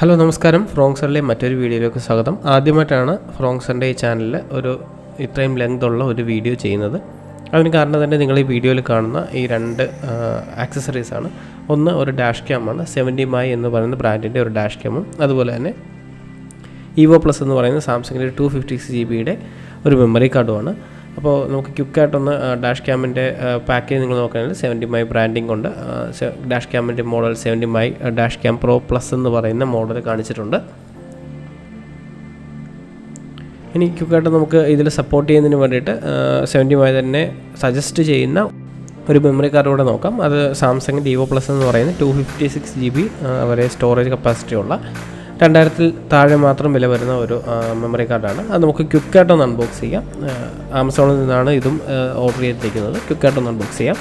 Hello നമസ്കാരം, ഫ്രോങ്സറിലെ മറ്റൊരു വീഡിയോയിലേക്ക് സ്വാഗതം. ആദ്യമായിട്ടാണ് ഫ്രോങ്സറിൻ്റെ ഈ ചാനലിൽ ഇത്രയും ലെങ്ത് ഉള്ള ഒരു വീഡിയോ ചെയ്യുന്നത്. അതിന് കാരണം തന്നെ നിങ്ങൾ ഈ വീഡിയോയിൽ കാണുന്ന ഈ രണ്ട് ആക്സസറീസാണ്. ഒന്ന് ഒരു ഡാഷ് ക്യാമാണ്, 70 എന്ന് പറയുന്ന ബ്രാൻഡിൻ്റെ ഒരു ഡാഷ് ക്യാമും, അതുപോലെ തന്നെ ഈവോ പ്ലസ് എന്ന് പറയുന്ന സാംസങ്ങിൻ്റെ 256 GB ഒരു മെമ്മറി കാർഡുമാണ്. അപ്പോൾ നമുക്ക് ക്വിക്കായിട്ടൊന്ന് ഡാഷ് ക്യാമിൻ്റെ പാക്കേജ് നിങ്ങൾ നോക്കുകയാണെങ്കിൽ 70 ബ്രാൻഡിങ് കൊണ്ട് ഡാഷ് ക്യാമിൻ്റെ model 70 dash cam pro plus എന്ന് പറയുന്ന മോഡൽ കാണിച്ചിട്ടുണ്ട്. ഇനി ക്വിക്കായിട്ട് നമുക്ക് ഇതിൽ സപ്പോർട്ട് ചെയ്യുന്നതിന് വേണ്ടിയിട്ട് 70 തന്നെ സജസ്റ്റ് ചെയ്യുന്ന ഒരു മെമ്മറി കാർഡ് കൂടെ നോക്കാം. അത് സാംസങ്ങിൻ്റെ ഈവോ പ്ലസ് എന്ന് പറയുന്ന 256 GB വരെ സ്റ്റോറേജ് കപ്പാസിറ്റി ഉള്ള 2000 താഴെ മാത്രം വില വരുന്ന ഒരു മെമ്മറി കാർഡാണ്. അത് നമുക്ക് ക്വിക്കായിട്ടൊന്ന് അൺബോക്സ് ചെയ്യാം. ആമസോണിൽ നിന്നാണ് ഇതും ഓർഡർ ചെയ്തിരിക്കുന്നത്. ക്വിക്കായിട്ടൊന്ന് അൺബോക്സ് ചെയ്യാം.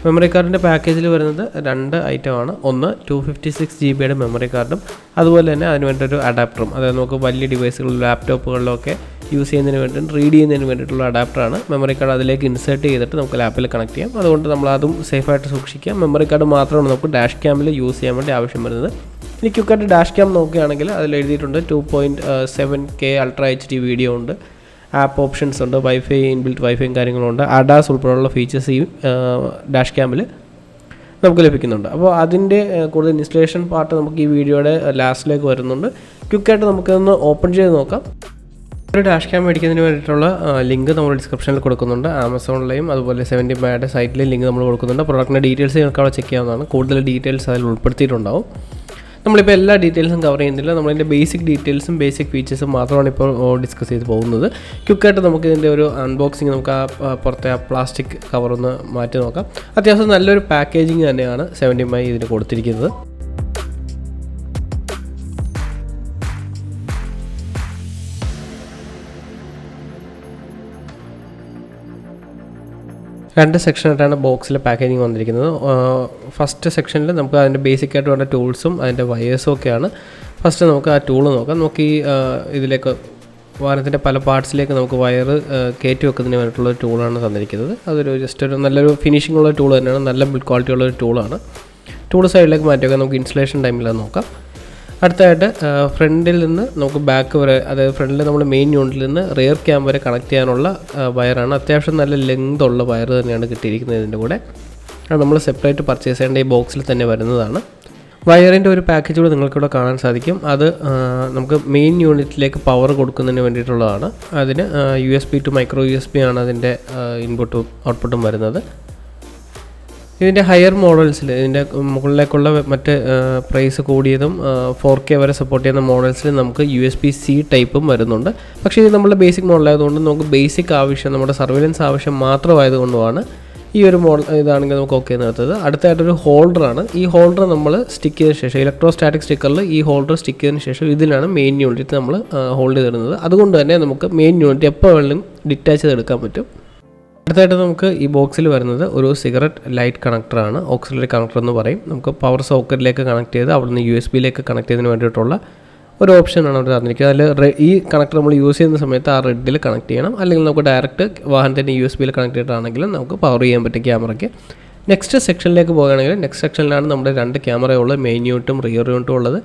മെമ്മറി കാർഡിൻ്റെ പാക്കേജിൽ വരുന്നത് രണ്ട് ഐറ്റമാണ്. ഒന്ന് 256 GB മെമ്മറി കാർഡും അതുപോലെ തന്നെ അതിന് വേണ്ടിയൊരു അഡാപ്റ്ററും. അതായത് നമുക്ക് വലിയ ഡിവൈസുകളിൽ ലാപ്ടോപ്പുകളിലൊക്കെ യൂസ് ചെയ്യുന്നതിന് വേണ്ടി റീഡ് ചെയ്യുന്നതിന് വേണ്ടിയിട്ടുള്ള അഡാപ്റ്ററാണ്. മെമ്മറി കാർഡ് അതിലേക്ക് ഇൻസേർട്ട് ചെയ്തിട്ട് നമുക്ക് ലാപ്പിൽ കണക്ട് ചെയ്യാം. അതുകൊണ്ട് നമ്മൾ അതും സേഫായിട്ട് സൂക്ഷിക്കാം. മെമ്മറി കാർഡ് മാത്രമാണ് നമുക്ക് ഡാഷ് ക്യാമിൽ യൂസ് ചെയ്യാൻ വേണ്ടി ആവശ്യം വരുന്നത്. ഇനി ക്വിക്കായിട്ട് ഡാഷ് ക്യാം നോക്കുകയാണെങ്കിൽ അതിൽ എഴുതിയിട്ടുണ്ട് 2.7K അൾട്രാ HD വീഡിയോ ഉണ്ട്, ആപ്പ് ഓപ്ഷൻസ് ഉണ്ട്, വൈഫൈ ഇൻബിൽറ്റ് വൈഫൈയും കാര്യങ്ങളുണ്ട്, അഡാസ് ഉൾപ്പെടെയുള്ള ഫീച്ചേഴ്സ് ഈ ഡാഷ് ക്യാമിൽ നമുക്ക് ലഭിക്കുന്നുണ്ട്. അപ്പോൾ അതിൻ്റെ കൂടുതൽ ഇൻസ്റ്റലേഷൻ പാർട്ട് നമുക്ക് ഈ വീഡിയോയുടെ ലാസ്റ്റിലേക്ക് വരുന്നുണ്ട്. ക്വിക്കായിട്ട് നമുക്കൊന്ന് ഓപ്പൺ ചെയ്ത് നോക്കാം. ഒരു ഡാഷ് ക്യാം മേടിക്കുന്നതിന് വേണ്ടിയിട്ടുള്ള ലിങ്ക് നമ്മൾ ഡിസ്ക്രിപ്ഷനിൽ കൊടുക്കുന്നുണ്ട്. ആമസോണിലെയും അതുപോലെ 70 സൈറ്റിലെയും ലിങ്ക് നമ്മൾ കൊടുക്കുന്നുണ്ട്. പ്രൊഡക്റ്റിൻ്റെ ഡീറ്റെയിൽസ് നിങ്ങൾക്ക് അവിടെ ചെക്ക് ചെയ്യാവുന്നതാണ്. കൂടുതൽ ഡീറ്റെയിൽസ് അതിൽ ഉൾപ്പെടുത്തിയിട്ടുണ്ടാവും. നമ്മളിപ്പോൾ എല്ലാ ഡീറ്റെയിൽസും കവർ ചെയ്യുന്നില്ല. നമ്മളതിൻ്റെ ബേസിക് ഡീറ്റെയിൽസും ബേസിക് ഫീച്ചേഴ്സും മാത്രമാണ് ഇപ്പോൾ ഡിസ്കസ് ചെയ്ത് പോകുന്നത്. ക്വിക്കായിട്ട് നമുക്ക് ഇതിൻ്റെ ഒരു അൺബോക്സിങ് നമുക്ക് പുറത്തെ പ്ലാസ്റ്റിക് കവറൊന്ന് മാറ്റി നോക്കാം. അത്യാവശ്യം നല്ലൊരു പാക്കേജിങ് തന്നെയാണ് 70 ഇതിന് കൊടുത്തിരിക്കുന്നത്. രണ്ട് സെക്ഷനായിട്ടാണ് ബോക്സിലെ പാക്കേജിങ് വന്നിരിക്കുന്നത്. ഫസ്റ്റ് സെക്ഷനിൽ നമുക്ക് അതിൻ്റെ ബേസിക്കായിട്ട് വേണ്ട ടൂൾസും അതിൻ്റെ വയേഴ്സും ഒക്കെയാണ്. ഫസ്റ്റ് നമുക്ക് ആ ടൂൾ നോക്കാം. നമുക്ക് ഈ ഇതിലേക്ക് വാഹനത്തിൻ്റെ പല പാർട്സിലേക്ക് നമുക്ക് വയറ് കയറ്റി വെക്കുന്നതിന് വേണ്ടിയിട്ടുള്ള ടൂളാണ് തന്നിരിക്കുന്നത്. അതൊരു ജസ്റ്റ് ഒരു നല്ലൊരു ഫിനിഷിംഗ് ഉള്ള ടൂൾ തന്നെയാണ്. നല്ല ബിൽഡ് ക്വാളിറ്റി ഉള്ളൊരു ടൂളാണ്. ടൂൾ സൈഡിലേക്ക് മാറ്റി വെക്കാം. നമുക്ക് ഇൻസ്റ്റലേഷൻ ടൈമിൽ അത് നോക്കാം. അടുത്തായിട്ട് ഫ്രണ്ടിൽ നിന്ന് നമുക്ക് ബാക്ക് വരെ, അതായത് ഫ്രണ്ടിൽ നമ്മൾ മെയിൻ യൂണിറ്റിൽ നിന്ന് റിയർ ക്യാം വരെ കണക്ട് ചെയ്യാനുള്ള വയറാണ്. അത്യാവശ്യം നല്ല ലെങ്ത് ഉള്ള വയർ തന്നെയാണ് കിട്ടിയിരിക്കുന്നത്. ഇതിൻ്റെ കൂടെ അത് നമ്മൾ സെപ്പറേറ്റ് പർച്ചേസ് ചെയ്യേണ്ട ഈ ബോക്സിൽ തന്നെ വരുന്നതാണ്. വയറിൻ്റെ ഒരു പാക്കേജ് കൂടെ നിങ്ങൾക്കിവിടെ കാണാൻ സാധിക്കും. അത് നമുക്ക് മെയിൻ യൂണിറ്റിലേക്ക് പവർ കൊടുക്കുന്നതിന് വേണ്ടിയിട്ടുള്ളതാണ്. അതിന് USB to മൈക്രോ USB ആണ് അതിൻ്റെ ഇൻപുട്ടും ഔട്ട്പുട്ടും വരുന്നത്. ഇതിൻ്റെ ഹയർ മോഡൽസിൽ, ഇതിൻ്റെ മുകളിലേക്കുള്ള മറ്റ് പ്രൈസ് കൂടിയതും 4K വരെ സപ്പോർട്ട് ചെയ്യുന്ന മോഡൽസിൽ നമുക്ക് USB-C ടൈപ്പും വരുന്നുണ്ട്. പക്ഷേ ഇത് നമ്മുടെ ബേസിക് മോഡലായതുകൊണ്ട് നമുക്ക് ബേസിക് ആവശ്യം, നമ്മുടെ സർവൈലൻസ് ആവശ്യം മാത്രമായതുകൊണ്ടുമാണ് ഈ ഒരു മോഡൽ ഇതാണെങ്കിൽ നമുക്ക് ഓക്കെ നിർത്തത്. അടുത്തായിട്ടൊരു ഹോൾഡറാണ്. ഈ ഹോൾഡർ നമ്മൾ സ്റ്റിക്ക് ചെയ്തതിന് ശേഷം, ഇലക്ട്രോസ്റ്റാറ്റിക് സ്റ്റിക്കറിൽ ഈ ഹോൾഡർ സ്റ്റിക്ക് ചെയ്തതിന് ശേഷം ഇതിലാണ് മെയിൻ യൂണിറ്റ് നമ്മൾ ഹോൾഡ് ചെയ്തിരുന്നത്. അതുകൊണ്ട് തന്നെ നമുക്ക് മെയിൻ യൂണിറ്റ് എപ്പോൾ വേണമെങ്കിലും ഡിറ്റാച്ച് ചെയ്തെടുക്കാൻ പറ്റും. അടുത്തായിട്ട് നമുക്ക് ഈ ബോക്സിൽ വരുന്നത് ഒരു സിഗരറ്റ് ലൈറ്റ് കണക്ടറാണ്. ഓക്സിലറി കണക്ടർ എന്ന് പറയും. നമുക്ക് പവർ സോക്കറ്റിലേക്ക് കണക്ട് ചെയ്ത് അവിടുന്ന് USB-യിലേക്ക് കണക്ട് ചെയ്യുന്നതിന് വേണ്ടിയിട്ടുള്ള ഒരു ഓപ്ഷനാണ് അവർ തന്നിരിക്കുന്നത്. അതിൽ ഈ കണക്ടർ നമ്മൾ യൂസ് ചെയ്യുന്ന സമയത്ത് ആ റെഡിൽ കണക്ട് ചെയ്യണം. അല്ലെങ്കിൽ നമുക്ക് ഡയറക്റ്റ് വാഹനത്തിൻ്റെ USB-യിൽ കണക്ട് ചെയ്തിട്ടാണെങ്കിലും നമുക്ക് പവർ ചെയ്യാൻ പറ്റും ക്യാമറയ്ക്ക്. നെക്സ്റ്റ് സെക്ഷനിലേക്ക് പോകുകയാണെങ്കിൽ നെക്സ്റ്റ് സെക്ഷനിലാണ് നമ്മുടെ രണ്ട് ക്യാമറയുള്ള മെയിൻ യൂണിറ്റും റിയർ യൂണിറ്റും ഉള്ളത്.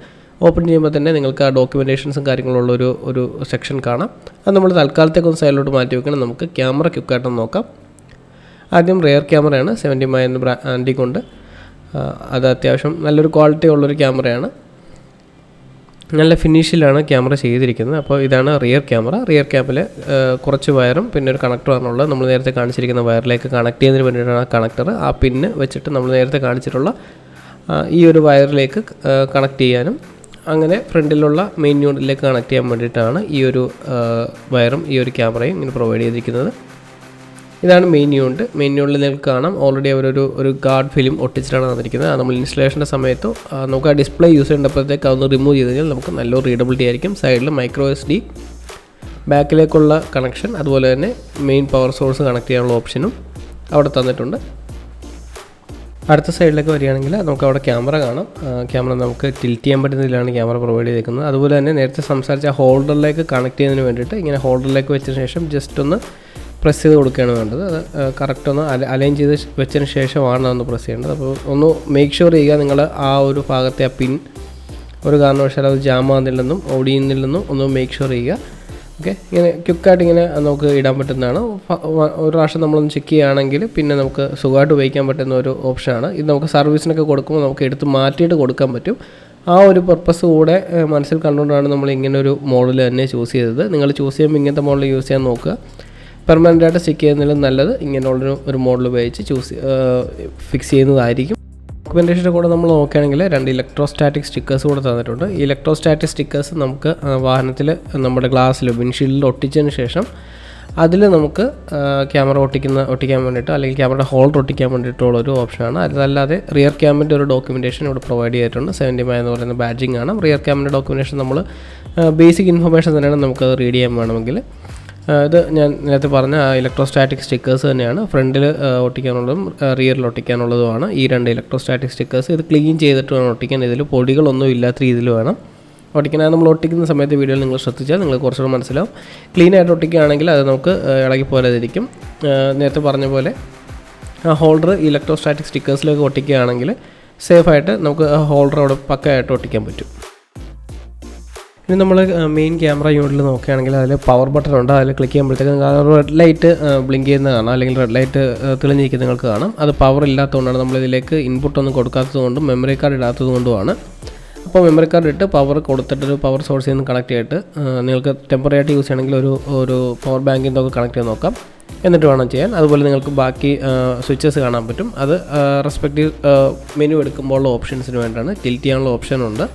ഓപ്പൺ ചെയ്യുമ്പോൾ തന്നെ നിങ്ങൾക്ക് ആ ഡോക്യുമെൻറ്റേഷൻസും കാര്യങ്ങളുള്ള ഒരു സെക്ഷൻ കാണാം. അത് നമ്മൾ തൽക്കാലത്തേക്കൊന്ന് സൈഡിലോട്ട് മാറ്റി വെക്കണം. നമുക്ക് ക്യാമറ ക്വിക്കായിട്ടൊന്ന് നോക്കാം. ആദ്യം റിയർ ക്യാമറയാണ് 70 എന്ന ബ്രാൻഡിങ് കൊണ്ട്. അത് അത്യാവശ്യം നല്ലൊരു ക്വാളിറ്റി ഉള്ളൊരു ക്യാമറയാണ്. നല്ല ഫിനിഷിലാണ് ക്യാമറ ചെയ്തിരിക്കുന്നത്. അപ്പോൾ ഇതാണ് റിയർ ക്യാമറ. റിയർ ക്യാമിൽ കുറച്ച് വയറും പിന്നെ ഒരു കണക്ടറാണുള്ളത്. നമ്മൾ നേരത്തെ കാണിച്ചിരിക്കുന്ന വയറിലേക്ക് കണക്ട് ചെയ്യുന്നതിന് വേണ്ടിയിട്ടാണ് ആ കണക്ടർ. ആ പിന്ന് വെച്ചിട്ട് നമ്മൾ നേരത്തെ കാണിച്ചിട്ടുള്ള ഈ ഒരു വയറിലേക്ക് കണക്ട് ചെയ്യാനും അങ്ങനെ ഫ്രണ്ടിലുള്ള മെയിൻ യൂണിറ്റിലേക്ക് കണക്ട് ചെയ്യാൻ വേണ്ടിയിട്ടാണ് ഈ ഒരു വയറും ഈ ഒരു ക്യാമറയും ഇങ്ങനെ പ്രൊവൈഡ് ചെയ്തിരിക്കുന്നത്. ഇതാണ് മെയിൻ യൂണിറ്റ്. മെയിൻ യൂണിറ്റിൽ നിങ്ങൾക്ക് കാണാം ഓൾറെഡി അവരൊരു ഗാർഡ് ഫിലിം ഒട്ടിച്ചിട്ടാണ് വന്നിരിക്കുന്നത്. നമ്മൾ ഇൻസ്റ്റലേഷൻ്റെ സമയത്ത് നമുക്ക് ആ ഡിസ്പ്ലേ യൂസ് ചെയ്യേണ്ടപ്പോഴത്തേക്ക് അതൊന്ന് റിമൂവ് ചെയ്ത് കഴിഞ്ഞാൽ നമുക്ക് നല്ലൊരു റീഡബിലിറ്റി ആയിരിക്കും. സൈഡിൽ മൈക്രോ SD ബാക്കിലേക്കുള്ള കണക്ഷൻ അതുപോലെ തന്നെ മെയിൻ പവർ സോഴ്സ് കണക്ട് ചെയ്യാനുള്ള ഓപ്ഷനും അവിടെ തന്നിട്ടുണ്ട്. അടുത്ത സൈഡിലേക്ക് വരികയാണെങ്കിൽ നമുക്ക് അവിടെ ക്യാമറ കാണാം. ക്യാമറ നമുക്ക് ടിൽറ്റ് ചെയ്യാൻ പറ്റുന്ന രീതിയിലാണ് ക്യാമറ പ്രൊവൈഡ് ചെയ്തിരിക്കുന്നത്. അതുപോലെ തന്നെ നേരത്തെ സംസാരിച്ച ഹോൾഡറിലേക്ക് കണക്ട് ചെയ്യുന്നതിന് വേണ്ടിയിട്ട് ഇങ്ങനെ ഹോൾഡറിലേക്ക് വെച്ചതിന് ശേഷം ജസ്റ്റ് ഒന്ന് പ്രസ് ചെയ്ത് കൊടുക്കുകയാണ് വേണ്ടത്. അത് കറക്റ്റ് ഒന്ന് അലൈൻ ചെയ്ത് വെച്ചതിന് ശേഷമാണ് ഒന്ന് പ്രസ് ചെയ്യേണ്ടത്. അപ്പോൾ ഒന്ന് മേക്ക് ഷുവർ ചെയ്യുക നിങ്ങൾ ആ ഒരു ഭാഗത്തെ ആ പിൻ ഒരു കാരണവശാലും അത് ജാം ആകുന്നില്ലെന്നും ഓടിയുന്നില്ലെന്നും ഒന്ന് മേക്ക് ഷുവർ ചെയ്യുക. ഓക്കെ, ഇങ്ങനെ ക്വിക്കായിട്ട് ഇങ്ങനെ നമുക്ക് ഇടാൻ പറ്റുന്നതാണ്. ഒരു പ്രാവശ്യം നമ്മളൊന്ന് ചെക്ക് ചെയ്യുകയാണെങ്കിൽ പിന്നെ നമുക്ക് സുഖമായിട്ട് ഉപയോഗിക്കാൻ പറ്റുന്ന ഒരു ഓപ്ഷനാണ് ഇത്. നമുക്ക് സർവീസിനൊക്കെ കൊടുക്കുമ്പോൾ നമുക്ക് എടുത്ത് മാറ്റിയിട്ട് കൊടുക്കാൻ പറ്റും. ആ ഒരു പർപ്പസ് കൂടെ മനസ്സിൽ കണ്ടുകൊണ്ടാണ് നമ്മൾ ഇങ്ങനെ ഒരു മോഡൽ തന്നെ ചൂസ് ചെയ്തത്. നിങ്ങൾ ചൂസ് ചെയ്യുമ്പോൾ ഇങ്ങനത്തെ മോഡൽ യൂസ് ചെയ്യാൻ നോക്കുക. പെർമനൻ്റായിട്ട് സ്റ്റിക്ക് ചെയ്യുന്നതിലും നല്ലത് ഇങ്ങനെയുള്ളൊരു മോഡൽ ഉപയോഗിച്ച് ഫിക്സ് ചെയ്യുന്നതായിരിക്കും. ഡോക്യുമെൻറ്റേഷൻ്റെ കൂടെ നമ്മൾ നോക്കുകയാണെങ്കിൽ 2 ഇലക്ട്രോസ്റ്റാറ്റിക് സ്റ്റിക്കേഴ്സ് കൂടെ തന്നിട്ടുണ്ട്. ഈ ഇലക്ട്രോസ്റ്റാറ്റിക് സ്റ്റിക്കേഴ്സ് നമുക്ക് വാഹനത്തിൽ നമ്മുടെ ഗ്ലാസ്സിൽ വിൻഷീൽഡിൽ ഒട്ടിച്ചതിന് ശേഷം അതിൽ നമുക്ക് ക്യാമറ ഒട്ടിക്കാൻ വേണ്ടിയിട്ട് അല്ലെങ്കിൽ ക്യാമറയുടെ ഹോൾഡർ ഒട്ടിക്കാൻ വേണ്ടിയിട്ടുള്ളൊരു ഓപ്ഷനാണ്. അതല്ലാതെ റിയർ ക്യാമിൻ്റെ ഒരു ഡോക്യുമെൻറ്റേഷൻ ഇവിടെ പ്രൊവൈഡ് ചെയ്തിട്ടുണ്ട്. 70 എന്ന് പറയുന്ന ബാഡ്ജിങ് ആണ്. റിയർ ക്യാമിൻ്റെ ഡോക്യുമെൻറ്റേഷൻ നമ്മൾ ബേസിക് ഇൻഫർമേഷൻ തന്നെയാണ് നമുക്കത് റീഡ് ചെയ്യാൻ വേണമെങ്കിൽ. ഇത് ഞാൻ നേരത്തെ പറഞ്ഞ ഇലക്ട്രോസ്റ്റാറ്റിക് സ്റ്റിക്കേഴ്സ് തന്നെയാണ്. ഫ്രണ്ടിൽ ഒട്ടിക്കാനുള്ളതും റിയറിൽ ഒട്ടിക്കാനുള്ളതുമാണ് ഈ 2 ഇലക്ട്രോസ്റ്റാറ്റിക് സ്റ്റിക്കേഴ്സ്. ഇത് ക്ലീൻ ചെയ്തിട്ട് വേണം ഒട്ടിക്കാൻ. ഇതിൽ പൊടികളൊന്നും ഇല്ലാത്ത രീതിയിൽ വേണം ഒട്ടിക്കാൻ. നമ്മൾ ഒട്ടിക്കുന്ന സമയത്ത് വീഡിയോയിൽ നിങ്ങൾ ശ്രദ്ധിച്ചാൽ നിങ്ങൾക്ക് കുറച്ചുകൂടെ മനസ്സിലാവും. ക്ലീനായിട്ട് ഒട്ടിക്കുകയാണെങ്കിൽ അത് നമുക്ക് ഇളകി പോരാതിരിക്കും. നേരത്തെ പറഞ്ഞ പോലെ ഹോൾഡർ ഇലക്ട്രോസ്റ്റാറ്റിക് സ്റ്റിക്കേഴ്സിലേക്ക് ഒട്ടിക്കുകയാണെങ്കിൽ സേഫായിട്ട് നമുക്ക് ഹോൾഡർ അവിടെ പക്കയായിട്ട് ഒട്ടിക്കാൻ പറ്റും. ഇനി നമ്മൾ മെയിൻ ക്യാമറ യൂണിറ്റിൽ നോക്കുകയാണെങ്കിൽ അതിൽ പവർ ബട്ടൺ ഉണ്ട്. അതിൽ ക്ലിക്ക് ചെയ്യുമ്പോഴത്തേക്കും റെഡ് ലൈറ്റ് ബ്ലിങ്ക് ചെയ്യുന്നത് കാണാം, അല്ലെങ്കിൽ റെഡ് ലൈറ്റ് തെളിഞ്ഞിരിക്കുന്നത് നിങ്ങൾക്ക് കാണാം. അത് പവർ ഇല്ലാത്തതുകൊണ്ടാണ്. നമ്മളിതിലേക്ക് ഇൻപുട്ടൊന്നും കൊടുക്കാത്തത് കൊണ്ടും മെമ്മറി കാർഡ് ഇടാത്തത് കൊണ്ടുമാണ്. അപ്പോൾ മെമ്മറി കാർഡ് ഇട്ട് പവർ കൊടുത്തിട്ടൊരു പവർ സോഴ്സിൽ നിന്ന് കണക്ട് ചെയ്തിട്ട് നിങ്ങൾക്ക് ടെമ്പററി ആയിട്ട് യൂസ് ചെയ്യണമെങ്കിൽ ഒരു പവർ ബാങ്കിൽ നിന്നൊക്കെ കണക്ട് ചെയ്ത് നോക്കാം. എന്നിട്ട് വേണം ചെയ്യാൻ. അതുപോലെ നിങ്ങൾക്ക് ബാക്കി സ്വിച്ചസ് കാണാൻ പറ്റും. അത് റെസ്പെക്റ്റീവ് മെനു എടുക്കുമ്പോഴുള്ള ഓപ്ഷൻസിന് വേണ്ടിയാണ്. ടിൽറ്റ് ചെയ്യാനുള്ള ഓപ്ഷനുണ്ട്.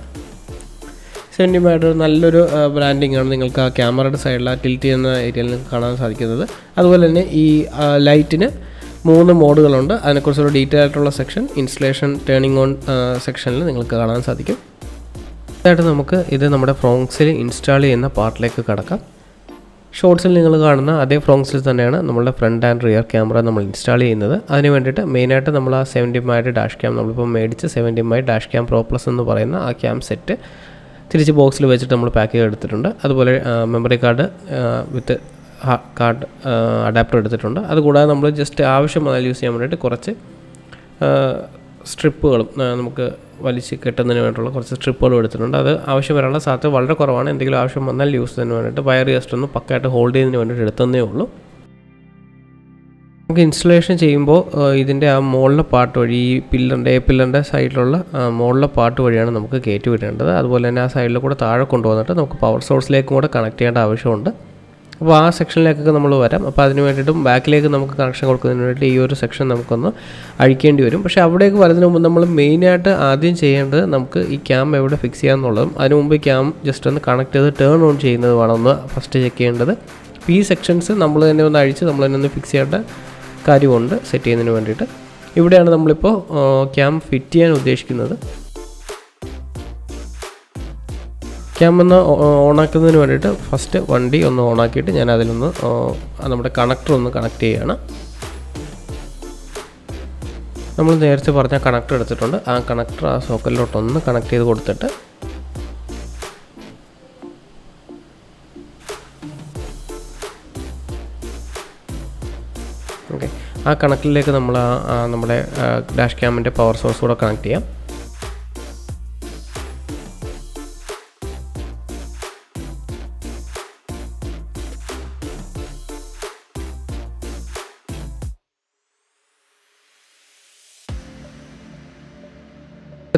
70 നല്ലൊരു ബ്രാൻഡിങ് ആണ് നിങ്ങൾക്ക് ആ ക്യാമറയുടെ സൈഡിൽ ആ ടിൽറ്റ് ചെയ്യുന്ന ഏരിയയിൽ നിങ്ങൾക്ക് കാണാൻ സാധിക്കുന്നത്. അതുപോലെ തന്നെ ഈ ലൈറ്റിന് 3 മോഡുകളുണ്ട്. അതിനെക്കുറിച്ചൊരു ഡീറ്റെയിൽ ആയിട്ടുള്ള സെക്ഷൻ ഇൻസ്റ്റലേഷൻ ടേണിംഗ് ഓൺ സെക്ഷനിൽ നിങ്ങൾക്ക് കാണാൻ സാധിക്കും. അതായിട്ട് നമുക്ക് ഇത് നമ്മുടെ ഫ്രോങ്സിൽ ഇൻസ്റ്റാൾ ചെയ്യുന്ന പാർട്ടിലേക്ക് കടക്കാം. ഷോർട്സിൽ നിങ്ങൾ കാണുന്ന അതേ ഫ്രോങ്സിൽ തന്നെയാണ് നമ്മളുടെ ഫ്രണ്ട് ആൻഡ് റിയർ ക്യാമറ നമ്മൾ ഇൻസ്റ്റാൾ ചെയ്യുന്നത്. അതിന് വേണ്ടിയിട്ട് മെയിനായിട്ട് നമ്മൾ ആ 70 ഡാഷ് ക്യാം നമ്മളിപ്പോൾ മേടിച്ച് 70 ഡാഷ് ക്യാം പ്രോ പ്ലസ് എന്ന് പറയുന്ന ആ ക്യാം സെറ്റ് തിരിച്ച് ബോക്സിൽ വെച്ചിട്ട് നമ്മൾ പാക്ക് ചെയ്തെടുത്തിട്ടുണ്ട്. അതുപോലെ മെമ്മറി കാർഡ് വിത്ത് കാർഡ് അഡാപ്റ്റർ എടുത്തിട്ടുണ്ട്. അതുകൂടാതെ നമ്മൾ ജസ്റ്റ് ആവശ്യം വന്നാൽ യൂസ് ചെയ്യാൻ വേണ്ടിയിട്ട് കുറച്ച് സ്ട്രിപ്പുകളും നമുക്ക് വലിച്ച് കെട്ടുന്നതിന് വേണ്ടിയിട്ടുള്ള കുറച്ച് സ്ട്രിപ്പുകളും എടുത്തിട്ടുണ്ട്. അത് ആവശ്യം വരാനുള്ള സാധ്യത വളരെ കുറവാണ്. എന്തെങ്കിലും ആവശ്യം വന്നാൽ യൂസ് ചെയ്യുന്നതിന് വേണ്ടിയിട്ട് വയർ ജസ്റ്റ് ഒന്ന് പക്കായിട്ട് ഹോൾഡ് ചെയ്യുന്നതിന് വേണ്ടിയിട്ട് എടുത്തതേ ഉള്ളൂ. നമുക്ക് ഇൻസ്റ്റലേഷൻ ചെയ്യുമ്പോൾ ഇതിൻ്റെ ആ മുകളിലെ പാർട്ട് വഴി ഈ പില്ലറിൻ്റെ സൈഡിലുള്ള മുകളിലെ പാർട്ട് വഴിയാണ് നമുക്ക് കയറ്റി വിടേണ്ടത്. അതുപോലെ തന്നെ ആ സൈഡിൽ കൂടെ താഴെ കൊണ്ടുവന്നിട്ട് നമുക്ക് പവർ സോഴ്സിലേക്കും കൂടെ കണക്ട് ചെയ്യേണ്ട ആവശ്യമുണ്ട്. അപ്പോൾ ആ സെക്ഷനിലേക്കൊക്കെ നമ്മൾ വരാം. അപ്പോൾ അതിന് വേണ്ടിയിട്ടും ബാക്കിലേക്ക് നമുക്ക് കണക്ഷൻ കൊടുക്കുന്നതിന് വേണ്ടിയിട്ട് ഈ ഒരു സെക്ഷൻ നമുക്കൊന്ന് അഴിക്കേണ്ടി വരും. പക്ഷേ അവിടേക്ക് വരുന്നതിന് മുമ്പ് നമ്മൾ മെയിനായിട്ട് ആദ്യം ചെയ്യേണ്ടത് നമുക്ക് ഈ ക്യാം എവിടെ ഫിക്സ് ചെയ്യാമെന്നുള്ളതും അതിന് മുമ്പ് ക്യാം ജസ്റ്റ് ഒന്ന് കണക്ട് ചെയ്ത് ടേൺ ഓൺ ചെയ്യുന്നത് വേണമെന്ന് ഫസ്റ്റ് ചെക്ക് ചെയ്യേണ്ടത്. അപ്പോൾ ഈ സെക്ഷൻസ് നമ്മൾ തന്നെ ഒന്ന് അഴിച്ച് നമ്മൾ തന്നെ ഒന്ന് ഫിക്സ് ചെയ്യേണ്ട കാര്യമുണ്ട് സെറ്റ് ചെയ്യുന്നതിന് വേണ്ടിയിട്ട്. ഇവിടെയാണ് നമ്മളിപ്പോൾ ക്യാം ഫിറ്റ് ചെയ്യാൻ ഉദ്ദേശിക്കുന്നത്. ക്യാം ഒന്ന് ഓണാക്കുന്നതിന് വേണ്ടിയിട്ട് ഫസ്റ്റ് വണ്ടി ഒന്ന് ഓണാക്കിയിട്ട് ഞാൻ അതിലൊന്ന് നമ്മുടെ കണക്ടർ ഒന്ന് കണക്ട് ചെയ്യുകയാണ്. നമ്മൾ നേരത്തെ പറഞ്ഞ കണക്ടർ എടുത്തിട്ടുണ്ട്. ആ കണക്ടർ ആ സോക്കറ്റിലോട്ടൊന്ന് കണക്ട് ചെയ്ത് കൊടുത്തിട്ട് ഓക്കെ, ആ കണക്റ്റിലേക്ക് നമ്മൾ നമ്മുടെ ഡാഷ് ക്യാമിൻ്റെ പവർ സോഴ്സ് കൂടെ കണക്ട് ചെയ്യാം.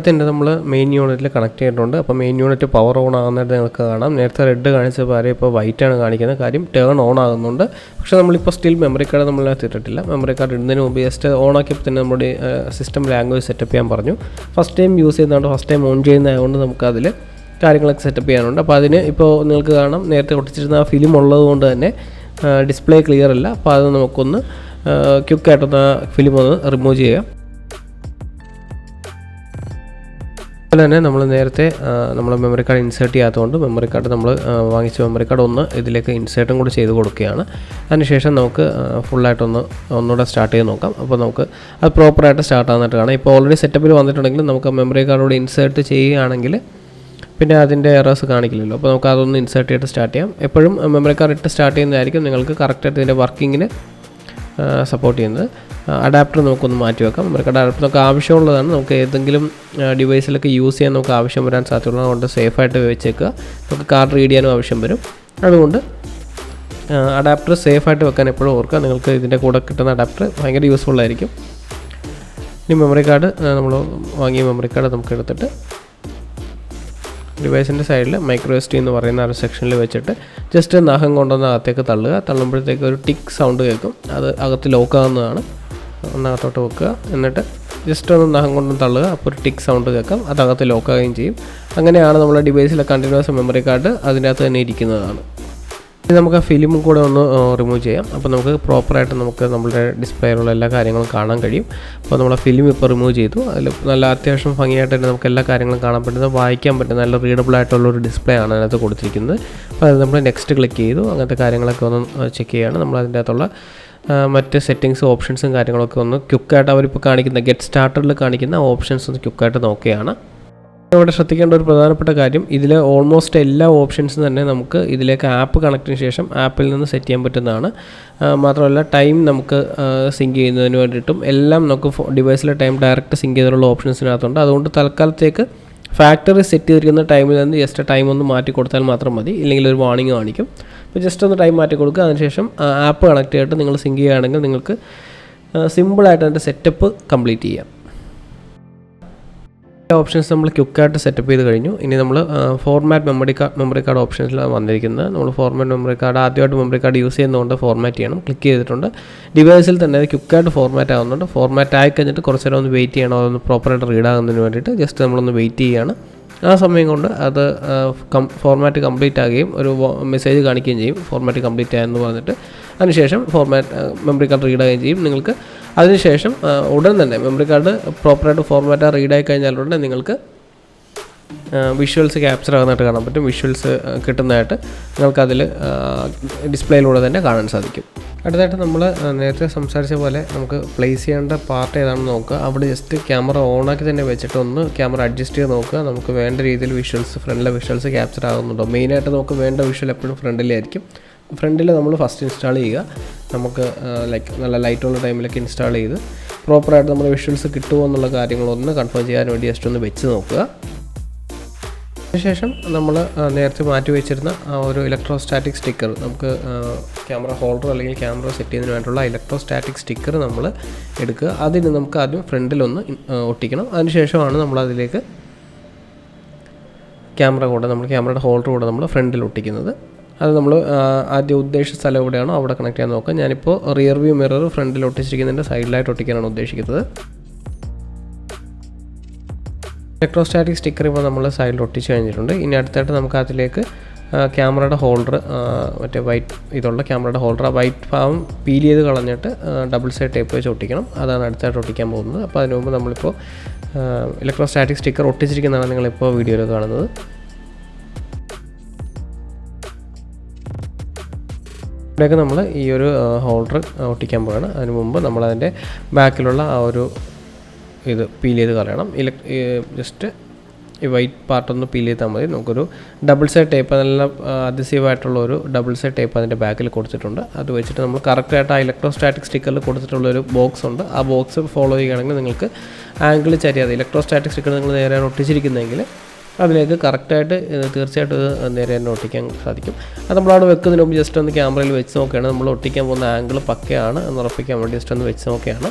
ത്തിൻ്റെ നമ്മൾ മെയിൻ യൂണിറ്റിൽ കണക്ട് ചെയ്തിട്ടുണ്ട്. അപ്പോൾ മെയിൻ യൂണിറ്റ് പവർ ഓൺ ആകുന്നതായിട്ട് നിങ്ങൾക്ക് കാണാം. നേരത്തെ റെഡ് കാണിച്ച പകരം ഇപ്പോൾ വൈറ്റാണ് കാണിക്കുന്നത്. കാര്യം ടേൺ ഓൺ ആകുന്നുണ്ട്. പക്ഷേ നമ്മളിപ്പോൾ സ്റ്റിൽ മെമ്മറി കാർഡ് നമ്മളതിനകത്ത് ഇട്ടിട്ടില്ല. മെമ്മറി കാർഡ് ഇടുന്നതിന് മുമ്പ് ജസ്റ്റ് ഓൺ ആക്കിയപ്പോൾ തന്നെ നമ്മുടെ സിസ്റ്റം ലാംഗ്വേജ് സെറ്റപ്പ് ചെയ്യാൻ പറഞ്ഞു. ഫസ്റ്റ് ടൈം യൂസ് ചെയ്യുന്നതുകൊണ്ട് ഫസ്റ്റ് ടൈം ഓൺ ചെയ്യുന്നതുകൊണ്ട് നമുക്കതിൽ കാര്യങ്ങളൊക്കെ സെറ്റപ്പ് ചെയ്യാനുണ്ട്. അപ്പോൾ അതിന് ഇപ്പോൾ നിങ്ങൾക്ക് കാണാം നേരത്തെ ഒട്ടിച്ചിരുന്ന ആ ഫിലിം ഉള്ളത് കൊണ്ട് തന്നെ ഡിസ്പ്ലേ ക്ലിയർ അല്ല. അപ്പോൾ അത് നമുക്കൊന്ന് ക്വിക്കായിട്ടൊന്ന് ഫിലിം ഒന്ന് റിമൂവ് ചെയ്യാം. അതുപോലെ തന്നെ നമ്മൾ നേരത്തെ നമ്മൾ മെമ്മറി കാർഡ് ഇൻസേർട്ട് ചെയ്യാത്തതുകൊണ്ട് മെമ്മറി കാർഡ് നമ്മൾ വാങ്ങിച്ച മെമ്മറി കാർഡ് ഒന്ന് ഇതിലേക്ക് ഇൻസേർട്ടും കൂടി ചെയ്ത് കൊടുക്കുകയാണ്. അതിനുശേഷം നമുക്ക് ഒന്നുകൂടെ സ്റ്റാർട്ട് ചെയ്ത് നോക്കാം. അപ്പോൾ നമുക്ക് അത് പ്രോപ്പറായിട്ട് സ്റ്റാർട്ട് ആകുന്നതായിട്ട് കാണാം. ഇപ്പോൾ ഓൾറെഡി സെറ്റപ്പിൽ വന്നിട്ടുണ്ടെങ്കിൽ നമുക്ക് മെമ്മറി കാർഡോട് ഇൻസേർട്ട് ചെയ്യുകയാണെങ്കിൽ പിന്നെ അതിൻ്റെ എറേഴ്സ് കാണിക്കില്ലല്ലോ. അപ്പോൾ നമുക്ക് അതൊന്ന് ഇൻസേർട്ട് ചെയ്തിട്ട് സ്റ്റാർട്ട് ചെയ്യാം. എപ്പോഴും മെമ്മറി കാർഡ് ഇട്ട് സ്റ്റാർട്ട് ചെയ്യുന്നതായിരിക്കും നിങ്ങൾക്ക് കറക്റ്റായിട്ട് ഇതിൻ്റെ വർക്കിങ്ങിന് സപ്പോർട്ട് ചെയ്യുന്നത്. അഡാപ്റ്റർ നമുക്കൊന്ന് മാറ്റി വെക്കാം. മെമ്മറി കാർഡ് അഡാപ്റ്റർ നമുക്ക് ആവശ്യമുള്ളതാണ്. നമുക്ക് ഏതെങ്കിലും ഡിവൈസിലൊക്കെ യൂസ് ചെയ്യാൻ നമുക്ക് ആവശ്യം വരാൻ സാധ്യതയുള്ളത് കൊണ്ട് സേഫായിട്ട് വെച്ചേക്കുക. നമുക്ക് കാർഡ് റീഡ് ചെയ്യാനും ആവശ്യം വരും. അതുകൊണ്ട് അഡാപ്റ്റർ സേഫായിട്ട് വെക്കാൻ എപ്പോഴും ഓർക്കുക. നിങ്ങൾക്ക് ഇതിൻ്റെ കൂടെ കിട്ടുന്ന അഡാപ്റ്റർ ഭയങ്കര യൂസ്ഫുള്ളായിരിക്കും. ഇനി മെമ്മറി കാർഡ് നമ്മൾ വാങ്ങിയ മെമ്മറി കാർഡ് നമുക്ക് എടുത്തിട്ട് ഡിവൈസിൻ്റെ സൈഡിൽ മൈക്രോ എസ് ടി എന്ന് പറയുന്ന ഒരു സെക്ഷനിൽ വെച്ചിട്ട് ജസ്റ്റ് നഖം കൊണ്ടുവന്ന് അകത്തേക്ക് തള്ളുമ്പോഴത്തേക്ക് ഒരു ടിക്ക് സൗണ്ട് കേൾക്കും. അത് അകത്ത് ലോക്കാവുന്നതാണ്. ഒന്നകത്തോട്ട് വെക്കുക, എന്നിട്ട് ജസ്റ്റ് ഒന്ന് നഖം കൊണ്ടൊന്ന് തള്ളുക. അപ്പോൾ ഒരു ടിക്ക് സൗണ്ട് കേൾക്കാം. അത് അകത്ത് ലോക്കാവുകയും ചെയ്യും. അങ്ങനെയാണ് നമ്മുടെ ഡിവൈസിലെ കണ്ടിന്യൂസ് മെമ്മറി കാർഡ് അതിൻ്റെ അകത്ത് തന്നെ ഇരിക്കുന്നതാണ്. ഇനി നമുക്ക് ആ ഫിലിമും കൂടെ ഒന്ന് റിമൂവ് ചെയ്യാം. അപ്പോൾ നമുക്ക് പ്രോപ്പറായിട്ട് നമുക്ക് നമ്മുടെ ഡിസ്പ്ലേയിലുള്ള എല്ലാ കാര്യങ്ങളും കാണാൻ കഴിയും. അപ്പോൾ നമ്മൾ ആ ഫിലിം ഇപ്പോൾ റിമൂവ് ചെയ്തു. അതിൽ നല്ല അത്യാവശ്യം ഭംഗിയായിട്ട് തന്നെ നമുക്ക് എല്ലാ കാര്യങ്ങളും കാണാൻ പറ്റുന്നത്, വായിക്കാൻ പറ്റുന്ന നല്ല റീഡബിൾ ആയിട്ടുള്ളൊരു ഡിസ്പ്ലേ ആണ് അതിനകത്ത് കൊടുത്തിരിക്കുന്നത്. അപ്പോൾ അത് നമ്മൾ നെക്സ്റ്റ് ക്ലിക്ക് ചെയ്തു. അങ്ങനത്തെ കാര്യങ്ങളൊക്കെ ഒന്ന് ചെക്ക് ചെയ്യുകയാണ്. നമ്മൾ അതിൻ്റെ അകത്തുള്ള മറ്റ് സെറ്റിങ്സും ഓപ്ഷൻസും കാര്യങ്ങളൊക്കെ ഒന്ന് ക്വിക്കായിട്ട് അവരിപ്പോൾ കാണിക്കുന്ന ഗെറ്റ് സ്റ്റാർട്ടറിൽ കാണിക്കുന്ന ഓപ്ഷൻസ് ഒന്ന് ക്വിക്കായിട്ട് നോക്കുകയാണ്. ഇവിടെ ശ്രദ്ധിക്കേണ്ട ഒരു പ്രധാനപ്പെട്ട കാര്യം, ഇതിൽ ഓൾമോസ്റ്റ് എല്ലാ ഓപ്ഷൻസും തന്നെ നമുക്ക് ഇതിലേക്ക് ആപ്പ് കണക്റ്റിന് ശേഷം ആപ്പിൽ നിന്ന് സെറ്റ് ചെയ്യാൻ പറ്റുന്നതാണ്. മാത്രമല്ല ടൈം നമുക്ക് സിങ്ക് ചെയ്യുന്നതിന് വേണ്ടിയിട്ടും എല്ലാം നമുക്ക് ഡിവൈസിലെ ടൈം ഡയറക്റ്റ് സിങ്ക് ചെയ്തിട്ടുള്ള ഓപ്ഷൻസിനകത്തുണ്ട്. അതുകൊണ്ട് തൽക്കാലത്തേക്ക് ഫാക്ടറി സെറ്റ് ചെയ്തിരിക്കുന്ന ടൈമിൽ നിന്ന് ജസ്റ്റ് ടൈം ഒന്ന് മാറ്റി കൊടുത്താൽ മാത്രം മതി. ഇല്ലെങ്കിൽ ഒരു വാർണിംഗ് കാണിക്കും. അപ്പോൾ ജസ്റ്റ് ഒന്ന് ടൈം മാറ്റി കൊടുക്കുക. അതിനുശേഷം ആപ്പ് കണക്ട് ചെയ്തിട്ട് നിങ്ങൾ സിങ്ക് ചെയ്യുകയാണെങ്കിൽ നിങ്ങൾക്ക് സിമ്പിളായിട്ട് അതിൻ്റെ സെറ്റപ്പ് കംപ്ലീറ്റ് ചെയ്യാം. ഓപ്ഷൻസ് നമ്മൾ ക്വിക്കായിട്ട് സെറ്റപ്പ് ചെയ്ത് കഴിഞ്ഞു. ഇനി നമ്മൾ ഫോർമാറ്റ് മെമ്മറി കാർഡ് ഓപ്ഷൻസിലാണ് വന്നിരിക്കുന്നത്. നമ്മൾ ഫോർമാറ്റ് മെമ്മറി കാർഡ് ആദ്യമായിട്ട് മെമ്മറി കാർഡ് യൂസ് ചെയ്യുന്നതുകൊണ്ട് ഫോർമാറ്റ് ചെയ്യണം. ക്ലിക്ക് ചെയ്തിട്ടുണ്ട്. ഡിവൈസിൽ തന്നെ അത് ക്വിക്കായിട്ട് ഫോർമാറ്റ് ആകുന്നുണ്ട്. ഫോർമാറ്റ് ആയി കഴിഞ്ഞിട്ട് കുറച്ച് നേരം ഒന്ന് വെയിറ്റ് ചെയ്യണം. അതൊന്ന് പ്രോപ്പറായിട്ട് റീഡ് ആകുന്നതിന് വേണ്ടിയിട്ട് ജസ്റ്റ് നമ്മളൊന്ന് വെയിറ്റ് ചെയ്യുകയാണ്. ആ സമയം കൊണ്ട് അത് ഫോർമാറ്റ് കംപ്ലീറ്റ് ആകുകയും ഒരു മെസ്സേജ് കാണിക്കുകയും ചെയ്യും, ഫോർമാറ്റ് കംപ്ലീറ്റ് ആയെന്ന് പറഞ്ഞിട്ട്. അതിനുശേഷം മെമ്മറി കാർഡ് റീഡ് ആകുകയും ചെയ്യും. നിങ്ങൾക്ക് അതിനുശേഷം ഉടൻ തന്നെ മെമ്മറി കാർഡ് പ്രോപ്പറായിട്ട് ഫോർമാറ്റ് റീഡായി കഴിഞ്ഞാലുടനെ നിങ്ങൾക്ക് വിഷ്വൽസ് ക്യാപ്ചർ ആകുന്നതായിട്ട് കാണാൻ പറ്റും. വിഷ്വൽസ് കിട്ടുന്നതായിട്ട് നിങ്ങൾക്കതിൽ ഡിസ്പ്ലേയിലൂടെ തന്നെ കാണാൻ സാധിക്കും. അടുത്തായിട്ട് നമ്മൾ നേരത്തെ സംസാരിച്ച പോലെ നമുക്ക് പ്ലേസ് ചെയ്യേണ്ട പാർട്ട് ഏതാണെന്ന് നോക്കുക. അവിടെ ജസ്റ്റ് ക്യാമറ ഓണാക്കി തന്നെ വെച്ചിട്ട് ഒന്ന് ക്യാമറ അഡ്ജസ്റ്റ് ചെയ്ത് നോക്കുക. നമുക്ക് വേണ്ട രീതിയിൽ ഫ്രണ്ടിലെ വിഷ്വൽസ് ക്യാപ്ചർ ആകുന്നുണ്ടോ. മെയിനായിട്ട് നമുക്ക് വേണ്ട വിഷ്വൽ എപ്പോഴും ഫ്രണ്ടിലായിരിക്കും. ഫ്രണ്ടിൽ നമ്മൾ ഫസ്റ്റ് ഇൻസ്റ്റാൾ ചെയ്യുക. നമുക്ക് നല്ല ലൈറ്റുള്ള ടൈമിലൊക്കെ ഇൻസ്റ്റാൾ ചെയ്ത് പ്രോപ്പറായിട്ട് നമ്മുടെ വിഷ്വൽസ് കിട്ടുമോ എന്നുള്ള കാര്യങ്ങളൊന്ന് കൺഫേം ചെയ്യാൻ വേണ്ടി ജസ്റ്റ് ഒന്ന് വെച്ച് നോക്കുക. അതിനുശേഷം നമ്മൾ നേരത്തെ മാറ്റി വെച്ചിരുന്ന ആ ഒരു ഇലക്ട്രോസ്റ്റാറ്റിക് സ്റ്റിക്കർ, നമുക്ക് ക്യാമറ ഹോൾഡർ അല്ലെങ്കിൽ ക്യാമറ സെറ്റ് ചെയ്യുന്നതിന് വേണ്ടിയുള്ള ഇലക്ട്രോസ്റ്റാറ്റിക് സ്റ്റിക്കർ നമ്മൾ എടുക്കുക. അതിന് നമുക്ക് ആദ്യം ഫ്രണ്ടിലൊന്ന് ഒട്ടിക്കണം. അതിനുശേഷമാണ് നമ്മളതിലേക്ക് ക്യാമറയുടെ ഹോൾഡർ കൂടെ നമ്മൾ ഫ്രണ്ടിൽ ഒട്ടിക്കുന്നത്. അത് നമ്മൾ ആദ്യം ഉദ്ദേശിച്ച സ്ഥലം എവിടെയാണോ അവിടെ കണക്ട് ചെയ്യാൻ നോക്കുക. ഞാനിപ്പോൾ റിയർ വ്യൂ മിറർ ഫ്രണ്ടിൽ ഒട്ടിച്ചിരിക്കുന്നതിൻ്റെ സൈഡിലായിട്ട് ഒട്ടിക്കാനാണ് ഉദ്ദേശിക്കുന്നത്. ഇലക്ട്രോസ്റ്റാറ്റിക് സ്റ്റിക്കർ ഇപ്പോൾ നമ്മൾ സൈഡിൽ ഒട്ടിച്ച് കഴിഞ്ഞിട്ടുണ്ട്. ഇനി അടുത്തായിട്ട് നമുക്ക് അതിലേക്ക് ക്യാമറയുടെ ഹോൾഡർ, മറ്റേ ക്യാമറയുടെ ഹോൾഡർ, ആ വൈറ്റ് ഭാഗം പീൽ ചെയ്ത് കളഞ്ഞിട്ട് ഡബിൾ സൈഡ് ടേപ്പ് വെച്ച് ഒട്ടിക്കണം. അതാണ് അടുത്തായിട്ട് ഒട്ടിക്കാൻ പോകുന്നത്. അപ്പോൾ അതിന് മുമ്പ് നമ്മളിപ്പോൾ ഇലക്ട്രോസ്റ്റാറ്റിക് സ്റ്റിക്കർ ഒട്ടിച്ചിരിക്കുന്നതാണ് നിങ്ങളിപ്പോൾ വീഡിയോയിൽ കാണുന്നത്. ഇവിടെയൊക്കെ നമ്മൾ ഈ ഒരു ഹോൾഡർ ഒട്ടിക്കാൻ പോവുകയാണ്. അതിന് മുമ്പ് നമ്മളതിൻ്റെ ബാക്കിലുള്ള ആ ഒരു ഇത് പീൽ ചെയ്ത് കളയണം. ജസ്റ്റ് ഈ വൈറ്റ് പാർട്ടൊന്ന് പീൽ ചെയ്താൽ മതി. നമുക്കൊരു ഡബിൾ സൈഡ് ടേപ്പ്, നല്ല അഡ്ഹസീവായിട്ടുള്ള ഒരു ഡബിൾ സൈഡ് ടേപ്പ് അതിൻ്റെ ബാക്കിൽ കൊടുത്തിട്ടുണ്ട്. അത് വെച്ചിട്ട് നമ്മൾ കറക്റ്റായിട്ട് ആ ഇലക്ട്രോസ്റ്റാറ്റിക് സ്റ്റിക്കറിൽ കൊടുത്തിട്ടുള്ളൊരു ബോക്സ് ഉണ്ട്. ആ ബോക്സ് ഫോളോ ചെയ്യുകയാണെങ്കിൽ നിങ്ങൾക്ക് ആംഗിൾ ചരിയാതെ, ഇലക്ട്രോസ്റ്റാറ്റിക് സ്റ്റിക്കർ നിങ്ങൾ നേരെയാണ് ഒട്ടിച്ചിരിക്കുന്നതെങ്കിൽ അതിലേക്ക് കറക്റ്റായിട്ട് തീർച്ചയായിട്ടും നേരെ തന്നെ ഒട്ടിക്കാൻ സാധിക്കും. അത് നമ്മളവിടെ വെക്കുന്നതിന് മുമ്പ് ജസ്റ്റ് ഒന്ന് ക്യാമറയിൽ വെച്ച് നോക്കുകയാണ്. നമ്മൾ ഒട്ടിക്കാൻ പോകുന്ന ആംഗിൾ പക്കയാണ് എന്ന് ഉറപ്പിക്കാൻ വേണ്ടി ജസ്റ്റ് ഒന്ന് വെച്ച് നോക്കുകയാണ്.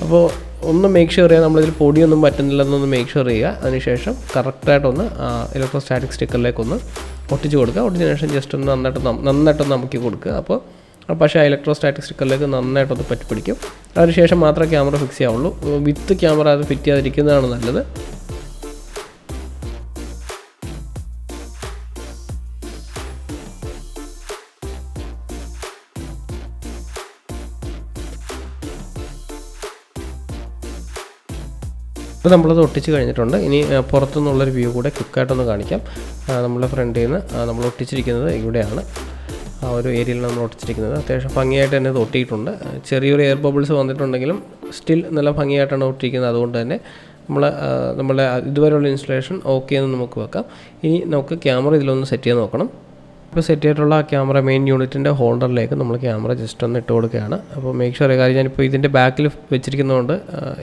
അപ്പോൾ ഒന്ന് മേക്ക് ഷുവർ ചെയ്യുക, നമ്മളിതിൽ പൊടിയൊന്നും പറ്റുന്നില്ലെന്നൊന്ന് മേക്ക് ഷുവർ ചെയ്യുക. അതിനുശേഷം കറക്റ്റായിട്ടൊന്ന് ഇലക്ട്രോസ്റ്റാറ്റിക് സ്റ്റിക്കറിലേക്കൊന്ന് ഒട്ടിച്ച് കൊടുക്കുക. ഒട്ടിച്ചതിന് ശേഷം ജസ്റ്റ് ഒന്ന് നന്നായിട്ടൊന്ന് അമുക്കി കൊടുക്കുക. അപ്പോൾ പക്ഷേ ആ ഇലക്ട്രോസ്റ്റാറ്റിക് സ്റ്റിക്കറിലേക്ക് നന്നായിട്ടൊന്ന് പറ്റി പിടിക്കും. അതിനുശേഷം മാത്രമേ ക്യാമറ ഫിക്സ് ചെയ്യാവുള്ളൂ. വിത്ത് ക്യാമറ അത് ഫിറ്റ് ചെയ്യാതിരിക്കുന്നതാണ് നല്ലത്. അപ്പോൾ നമ്മളത് ഒട്ടിച്ച് കഴിഞ്ഞിട്ടുണ്ട്. ഇനി പുറത്തുനിന്നുള്ളൊരു വ്യൂ കൂടെ ക്വിക്കായിട്ടൊന്ന് കാണിക്കാം. നമ്മുടെ ഫ്രണ്ടിൽ നിന്ന് നമ്മൾ ഒട്ടിച്ചിരിക്കുന്നത് ഇവിടെയാണ്. ആ ഒരു ഏരിയയിൽ നമ്മൾ ഒട്ടിച്ചിരിക്കുന്നത് അത്യാവശ്യം ഭംഗിയായിട്ട് തന്നെ ഇത് ഒട്ടിയിട്ടുണ്ട്. ചെറിയൊരു എയർ ബബിൾസ് വന്നിട്ടുണ്ടെങ്കിലും സ്റ്റിൽ നല്ല ഭംഗിയായിട്ടാണ് ഒട്ടിയിരിക്കുന്നത്. അതുകൊണ്ട് തന്നെ നമ്മളെ ഇതുവരെയുള്ള ഇൻസ്റ്റലേഷൻ ഓക്കെ എന്ന് നമുക്ക് വെക്കാം. ഇനി നമുക്ക് ക്യാമറ ഇതിലൊന്ന് സെറ്റ് ചെയ്ത് നോക്കണം. ഇപ്പോൾ സെറ്റ് ചെയ്തിട്ടുള്ള ക്യാമറ മെയിൻ യൂണിറ്റിൻ്റെ ഹോൾഡറിലേക്ക് നമ്മൾ ക്യാമറ ജസ്റ്റ് ഒന്ന് ഇട്ട് കൊടുക്കുകയാണ്. അപ്പോൾ മേക്ക് ഷുവർ, കാര്യം ഞാനിപ്പോൾ ഇതിൻ്റെ ബാക്കിൽ വെച്ചിരിക്കുന്നതുകൊണ്ട്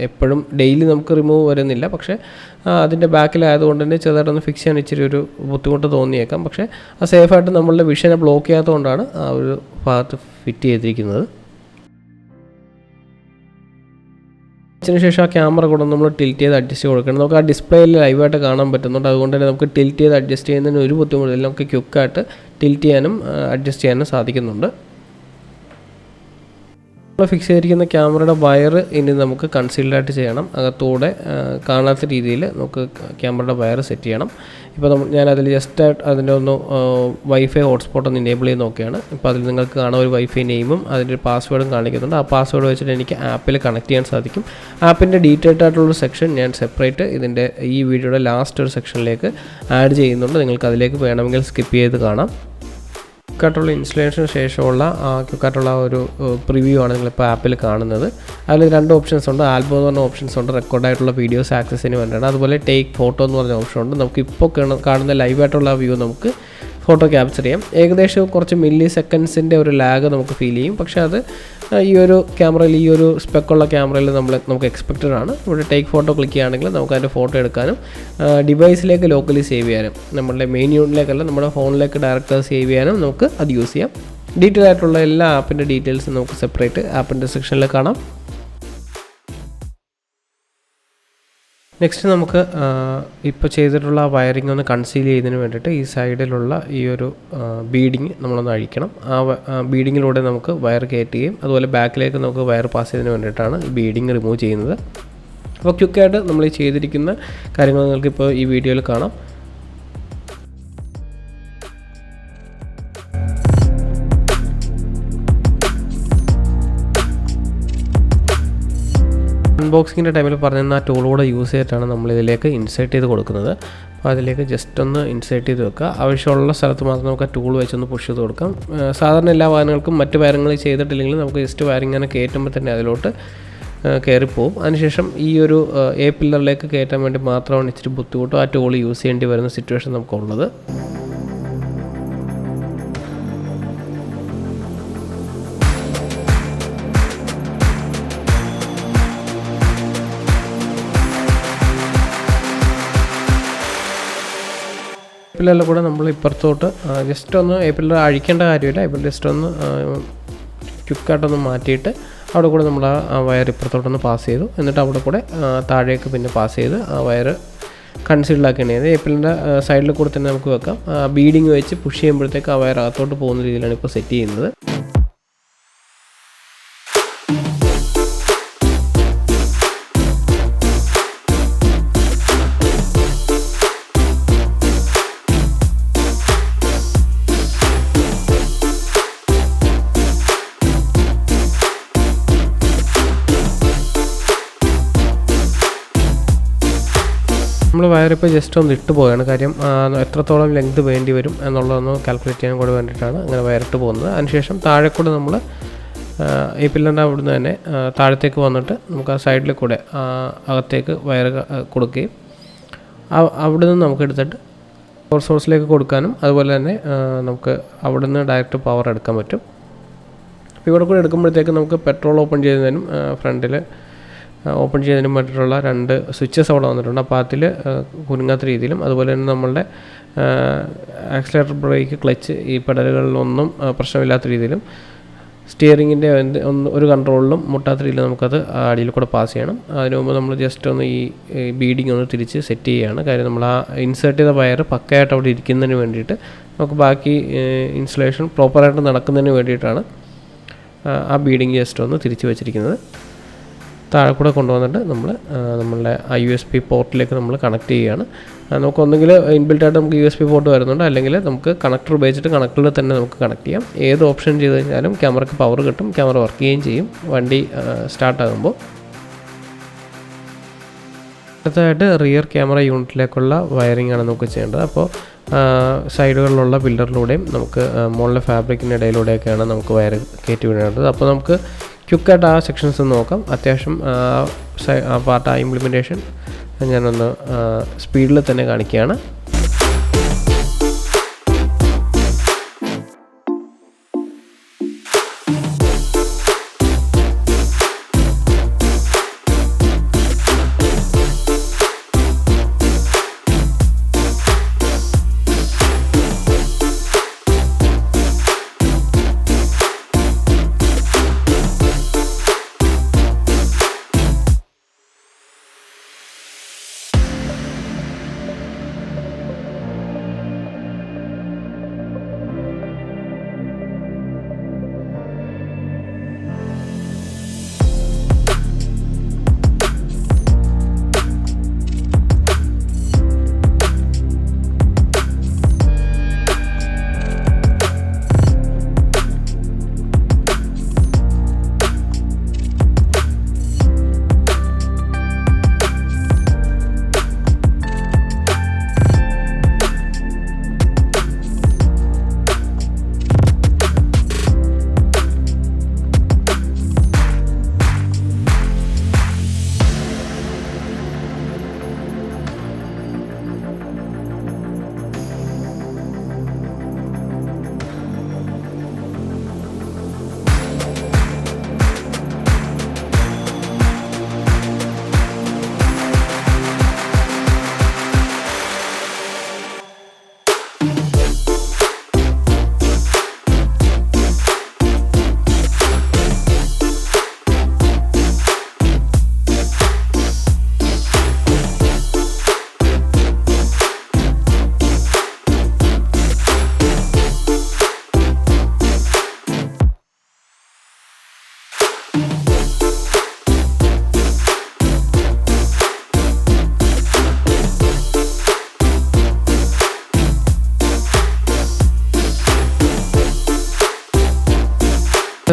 എപ്പോഴും ഡെയിലി നമുക്ക് റിമൂവ് വരുന്നില്ല. പക്ഷേ അതിൻ്റെ ബാക്കിലായതുകൊണ്ട് തന്നെ ചെറുതായിട്ടൊന്ന് ഫിക്സ് ചെയ്യാൻ ഇച്ചിരി ഒരു ബുദ്ധിമുട്ട് തോന്നിയേക്കാം. പക്ഷേ ആ സേഫായിട്ട് നമ്മളുടെ വിഷനെ ബ്ലോക്ക് ചെയ്യാത്തതുകൊണ്ടാണ് ആ ഒരു ഭാഗത്ത് ഫിറ്റ് ചെയ്തിരിക്കുന്നത്. അതിനുശേഷം ആ ക്യാമറ കൂടെ നമ്മൾ ടിൽറ്റ് ചെയ്ത് അഡ്ജസ്റ്റ് ചെയ്ത് കൊടുക്കണം. നമുക്ക് ആ ഡിസ്പ്ലേയിൽ ലൈവായിട്ട് കാണാൻ പറ്റുന്നുണ്ട്. അതുകൊണ്ട് തന്നെ നമുക്ക് ടിൽറ്റ് ചെയ്ത് അഡ്ജസ്റ്റ് ചെയ്യുന്നതിന് ഒരു ബുദ്ധിമുട്ടില്ല. നമുക്ക് ക്വിക്കായിട്ട് ടിൽറ്റ് ചെയ്യാനും അഡ്ജസ്റ്റ് ചെയ്യാനും സാധിക്കുന്നുണ്ട്. നമ്മൾ ഫിക്സ് ചെയ്തിരിക്കുന്ന ക്യാമറയുടെ വയർ ഇനി നമുക്ക് കൺസീൽഡായിട്ട് ചെയ്യണം. അകത്തൂടെ കാണാത്ത രീതിയിൽ നമുക്ക് ക്യാമറയുടെ വയർ സെറ്റ് ചെയ്യണം. ഇപ്പോൾ ഞാനതിൽ ജസ്റ്റ് അതിൻ്റെ ഒന്ന് വൈഫൈ ഹോട്ട്സ്പോട്ട് ഒന്ന് ഇനേബിൾ ചെയ്ത് നോക്കുകയാണ്. ഇപ്പോൾ അതിൽ നിങ്ങൾക്ക് കാണാൻ ഒരു വൈഫൈ നെയിമും അതിൻ്റെ ഒരു പാസ്വേഡും കാണിക്കുന്നുണ്ട്. ആ പാസ്വേഡ് വെച്ചിട്ട് എനിക്ക് ആപ്പിൽ കണക്ട് ചെയ്യാൻ സാധിക്കും. ആപ്പിൻ്റെ ഡീറ്റെയിൽഡ് ആയിട്ടുള്ളൊരു സെക്ഷൻ ഞാൻ സെപ്പറേറ്റ് ഇതിൻ്റെ ഈ വീഡിയോയുടെ ലാസ്റ്റ് ഒരു സെക്ഷനിലേക്ക് ആഡ് ചെയ്യുന്നുണ്ട്. നിങ്ങൾക്ക് അതിലേക്ക് വേണമെങ്കിൽ സ്കിപ്പ് ചെയ്ത് കാണാം. ക്വിക്കായിട്ടുള്ള ഇൻസ്റ്റലേഷന് ശേഷമുള്ള ക്വിക്കായിട്ടുള്ള ഒരു പ്രിവ്യൂ ആണ് നിങ്ങളിപ്പോൾ ആപ്പിൽ കാണുന്നത്. അതിൽ 2 ഓപ്ഷൻസ് ഉണ്ട്. ആൽബം എന്ന് പറഞ്ഞ ഓപ്ഷൻസ് ഉണ്ട്, റെക്കോർഡായിട്ടുള്ള വീഡിയോസ് ആക്സസിന് വേണ്ടിയാണ്. അതുപോലെ ടേക്ക് ഫോട്ടോ എന്ന് പറഞ്ഞ ഓപ്ഷൻ ഉണ്ട്. നമുക്കിപ്പോൾ കാണുന്ന ലൈവായിട്ടുള്ള വ്യൂ നമുക്ക് ഫോട്ടോ ക്യാപ്ചർ ചെയ്യാം. ഏകദേശം കുറച്ച് മില്ലി സെക്കൻഡ്സിൻ്റെ ഒരു ലാഗ് നമുക്ക് ഫീൽ ചെയ്യും. പക്ഷേ അത് ഈ ഒരു ക്യാമറയിൽ, ഈ ഒരു സ്പെക്കുള്ള ക്യാമറയിൽ നമുക്ക് എക്സ്പെക്റ്റഡ് ആണ്. ഇവിടെ ടേക്ക് ഫോട്ടോ ക്ലിക്ക് ചെയ്യുകയാണെങ്കിൽ നമുക്ക് അതിൻ്റെ ഫോട്ടോ എടുക്കാനും ഡിവൈസിലേക്ക് ലോക്കലി സേവ് ചെയ്യാനും, നമ്മുടെ മെയിൻ യൂണിറ്റിലേക്കല്ല നമ്മുടെ ഫോണിലേക്ക് ഡയറക്റ്റ് സേവ് ചെയ്യാനും നമുക്ക് അത് യൂസ് ചെയ്യാം. ഡീറ്റെയിൽ ആയിട്ടുള്ള എല്ലാ ആപ്പിൻ്റെ ഡീറ്റെയിൽസും നമുക്ക് സെപ്പറേറ്റ് ആപ്പിൻ്റെ സെക്ഷനിൽ കാണാം. നെക്സ്റ്റ് നമുക്ക് ഇപ്പോൾ ചെയ്തിട്ടുള്ള വയറിംഗ് ഒന്ന് കൺസീൽ ചെയ്യുന്നതിന് വേണ്ടിയിട്ട് ഈ സൈഡിലുള്ള ഈ ഒരു ബീഡിങ് നമ്മളൊന്ന് അഴിക്കണം. ആ ബീഡിങ്ങിലൂടെ നമുക്ക് വയർ കയറ്റുകയും അതുപോലെ ബാക്കിലേക്ക് നമുക്ക് വയർ പാസ് ചെയ്യുന്നതിന് വേണ്ടിയിട്ടാണ് ഈ ബീഡിങ് റിമൂവ് ചെയ്യുന്നത്. അപ്പോൾ ക്വിക്കായിട്ട് നമ്മൾ ഈ ചെയ്തിരിക്കുന്ന കാര്യങ്ങൾ നിങ്ങൾക്കിപ്പോൾ ഈ വീഡിയോയിൽ കാണാം. അൺബോക്സിങ്ങിൻ്റെ ടൈമിൽ പറഞ്ഞ ആ ടൂൾ കൂടെ യൂസ് ചെയ്തിട്ടാണ് നമ്മളിതിലേക്ക് ഇൻസേർട്ട് ചെയ്ത് കൊടുക്കുന്നത്. അപ്പോൾ അതിലേക്ക് ജസ്റ്റ് ഒന്ന് ഇൻസേർട്ട് ചെയ്ത് വെക്കുക. ആവശ്യമുള്ള സ്ഥലത്ത് മാത്രം നമുക്ക് ആ ടൂൾ വെച്ചൊന്ന് പുഷ് ചെയ്ത് കൊടുക്കാം. സാധാരണ എല്ലാ വാഹനങ്ങൾക്കും മറ്റ് വയറിങ്ങൾ ചെയ്തിട്ടില്ലെങ്കിൽ നമുക്ക് ജസ്റ്റ് വയറിങ് ഇങ്ങനെ കയറ്റുമ്പോൾ തന്നെ അതിലോട്ട് കയറിപ്പോവും. അതിനുശേഷം ഈ ഒരു എ പില്ലറിലേക്ക് കയറ്റാൻ വേണ്ടി മാത്രമാണ് ഇച്ചിരി ബുദ്ധിമുട്ടും ആ ടൂൾ യൂസ് ചെയ്യേണ്ടി വരുന്ന സിറ്റുവേഷൻ നമുക്കുള്ളത്. പില്ലറിൽ കൂടെ നമ്മൾ ഇപ്പുറത്തോട്ട് ജസ്റ്റ് ഒന്ന് പില്ലർ അഴിക്കേണ്ട കാര്യമില്ല. ഇപ്പോൾ ജസ്റ്റ് ഒന്ന് ക്വിക്കായിട്ടൊന്ന് മാറ്റിയിട്ട് അവിടെ കൂടെ നമ്മൾ ആ വയർ ഇപ്പുറത്തോട്ടൊന്ന് പാസ് ചെയ്തു. എന്നിട്ട് അവിടെ കൂടെ താഴേക്ക് പിന്നെ പാസ് ചെയ്ത് ആ വയർ കൺസീൽഡാക്കേണ്ടി ചെയ്ത് പില്ലറിൻ്റെ സൈഡിൽ കൂടെ തന്നെ നമുക്ക് വെക്കാം. ബീഡിങ് വെച്ച് പുഷ് ചെയ്യുമ്പോഴത്തേക്ക് ആ വയർ അകത്തോട്ട് പോകുന്ന രീതിയിലാണ് ഇപ്പോൾ സെറ്റ് ചെയ്യുന്നത്. നമ്മൾ വയറിപ്പോൾ ജസ്റ്റ് ഒന്ന് ഇട്ട് പോവുകയാണ്. കാര്യം എത്രത്തോളം ലെങ്ത് വേണ്ടി വരും എന്നുള്ളതൊന്ന് കാൽക്കുലേറ്റ് ചെയ്യാൻ കൂടെ വേണ്ടിയിട്ടാണ് അങ്ങനെ വയറിട്ട് പോകുന്നത്. അതിനുശേഷം താഴെ കൂടെ നമ്മൾ ഈ പില്ലറിൻ്റെ അവിടുന്ന് തന്നെ താഴത്തേക്ക് വന്നിട്ട് നമുക്ക് ആ സൈഡിൽ കൂടെ അകത്തേക്ക് വയർ കൊടുക്കുകയും അവിടെ നിന്ന് നമുക്ക് എടുത്തിട്ട് പവർ സോഴ്സിലേക്ക് കൊടുക്കാനും അതുപോലെ തന്നെ നമുക്ക് അവിടെ നിന്ന് ഡയറക്റ്റ് പവർ എടുക്കാൻ പറ്റും. അപ്പോൾ ഇവിടെ കൂടെ എടുക്കുമ്പോഴത്തേക്ക് നമുക്ക് പെട്രോൾ ഓപ്പൺ ചെയ്യുന്നതിനും ഫ്രണ്ടിൽ ഓപ്പൺ ചെയ്യുന്നതിനും വേണ്ടിയിട്ടുള്ള 2 സ്വിച്ചസ് അവിടെ വന്നിട്ടുണ്ട്. അപ്പോൾ അതിൽ കുരുങ്ങാത്ത രീതിയിലും അതുപോലെ തന്നെ നമ്മളുടെ ആക്സിലേറ്റർ, ബ്രേക്ക്, ക്ലച്ച് ഈ പെഡലുകളിലൊന്നും പ്രശ്നമില്ലാത്ത രീതിയിലും സ്റ്റിയറിങ്ങിൻ്റെ ഒരു കൺട്രോളിലും മുട്ടാത്ത രീതിയിൽ നമുക്കത് അടിയിൽ കൂടെ പാസ് ചെയ്യണം. അതിന് മുമ്പ് നമ്മൾ ജസ്റ്റ് ഒന്ന് ഈ ബീഡിങ് ഒന്ന് തിരിച്ച് സെറ്റ് ചെയ്യുകയാണ്. കാര്യം നമ്മൾ ആ ഇൻസേർട്ട് ചെയ്ത വയർ പക്കയായിട്ട് അവിടെ ഇരിക്കുന്നതിന് വേണ്ടിയിട്ട് നമുക്ക് ബാക്കി ഇൻസ്റ്റലേഷൻ പ്രോപ്പറായിട്ട് നടക്കുന്നതിന് വേണ്ടിയിട്ടാണ് ആ ബീഡിങ് ജസ്റ്റ് ഒന്ന് തിരിച്ച് വെച്ചിരിക്കുന്നത്. താഴെ കൂടെ കൊണ്ടുവന്നിട്ട് നമ്മളുടെ USB പോർട്ടിലേക്ക് നമ്മൾ കണക്ട് ചെയ്യുകയാണ്. നമുക്ക് ഒന്നുകിൽ ഇൻബിൽട്ടായിട്ട് നമുക്ക് USB പോർട്ട് വരുന്നുണ്ട്, അല്ലെങ്കിൽ നമുക്ക് കണക്ടർ ഉപയോഗിച്ചിട്ട് കണക്ടറിൽ തന്നെ നമുക്ക് കണക്ട് ചെയ്യാം. ഏത് ഓപ്ഷൻ ചെയ്ത് കഴിഞ്ഞാലും ക്യാമറയ്ക്ക് പവർ കിട്ടും, ക്യാമറ വർക്ക് ചെയ്യുകയും ചെയ്യും വണ്ടി സ്റ്റാർട്ടാകുമ്പോൾ. അടുത്തതായിട്ട് റിയർ ക്യാമറ യൂണിറ്റിലേക്കുള്ള വയറിംഗ് ആണ് നമുക്ക് ചെയ്യേണ്ടത്. അപ്പോൾ സൈഡുകളിലുള്ള പില്ലറിലൂടെയും നമുക്ക് മുകളിലെ ഫാബ്രിക്കിൻ്റെ ഇടയിലൂടെയൊക്കെയാണ് നമുക്ക് വയർ കയറ്റി വിടേണ്ടത്. അപ്പോൾ നമുക്ക് ക്വിക്കായിട്ട് ആ സെക്ഷൻസ് നോക്കാം. അത്യാവശ്യം ആ പാർട്ട് ആ ഇംപ്ലിമെൻറ്റേഷൻ ഞാനൊന്ന് സ്പീഡിൽ തന്നെ കാണിക്കുകയാണ്.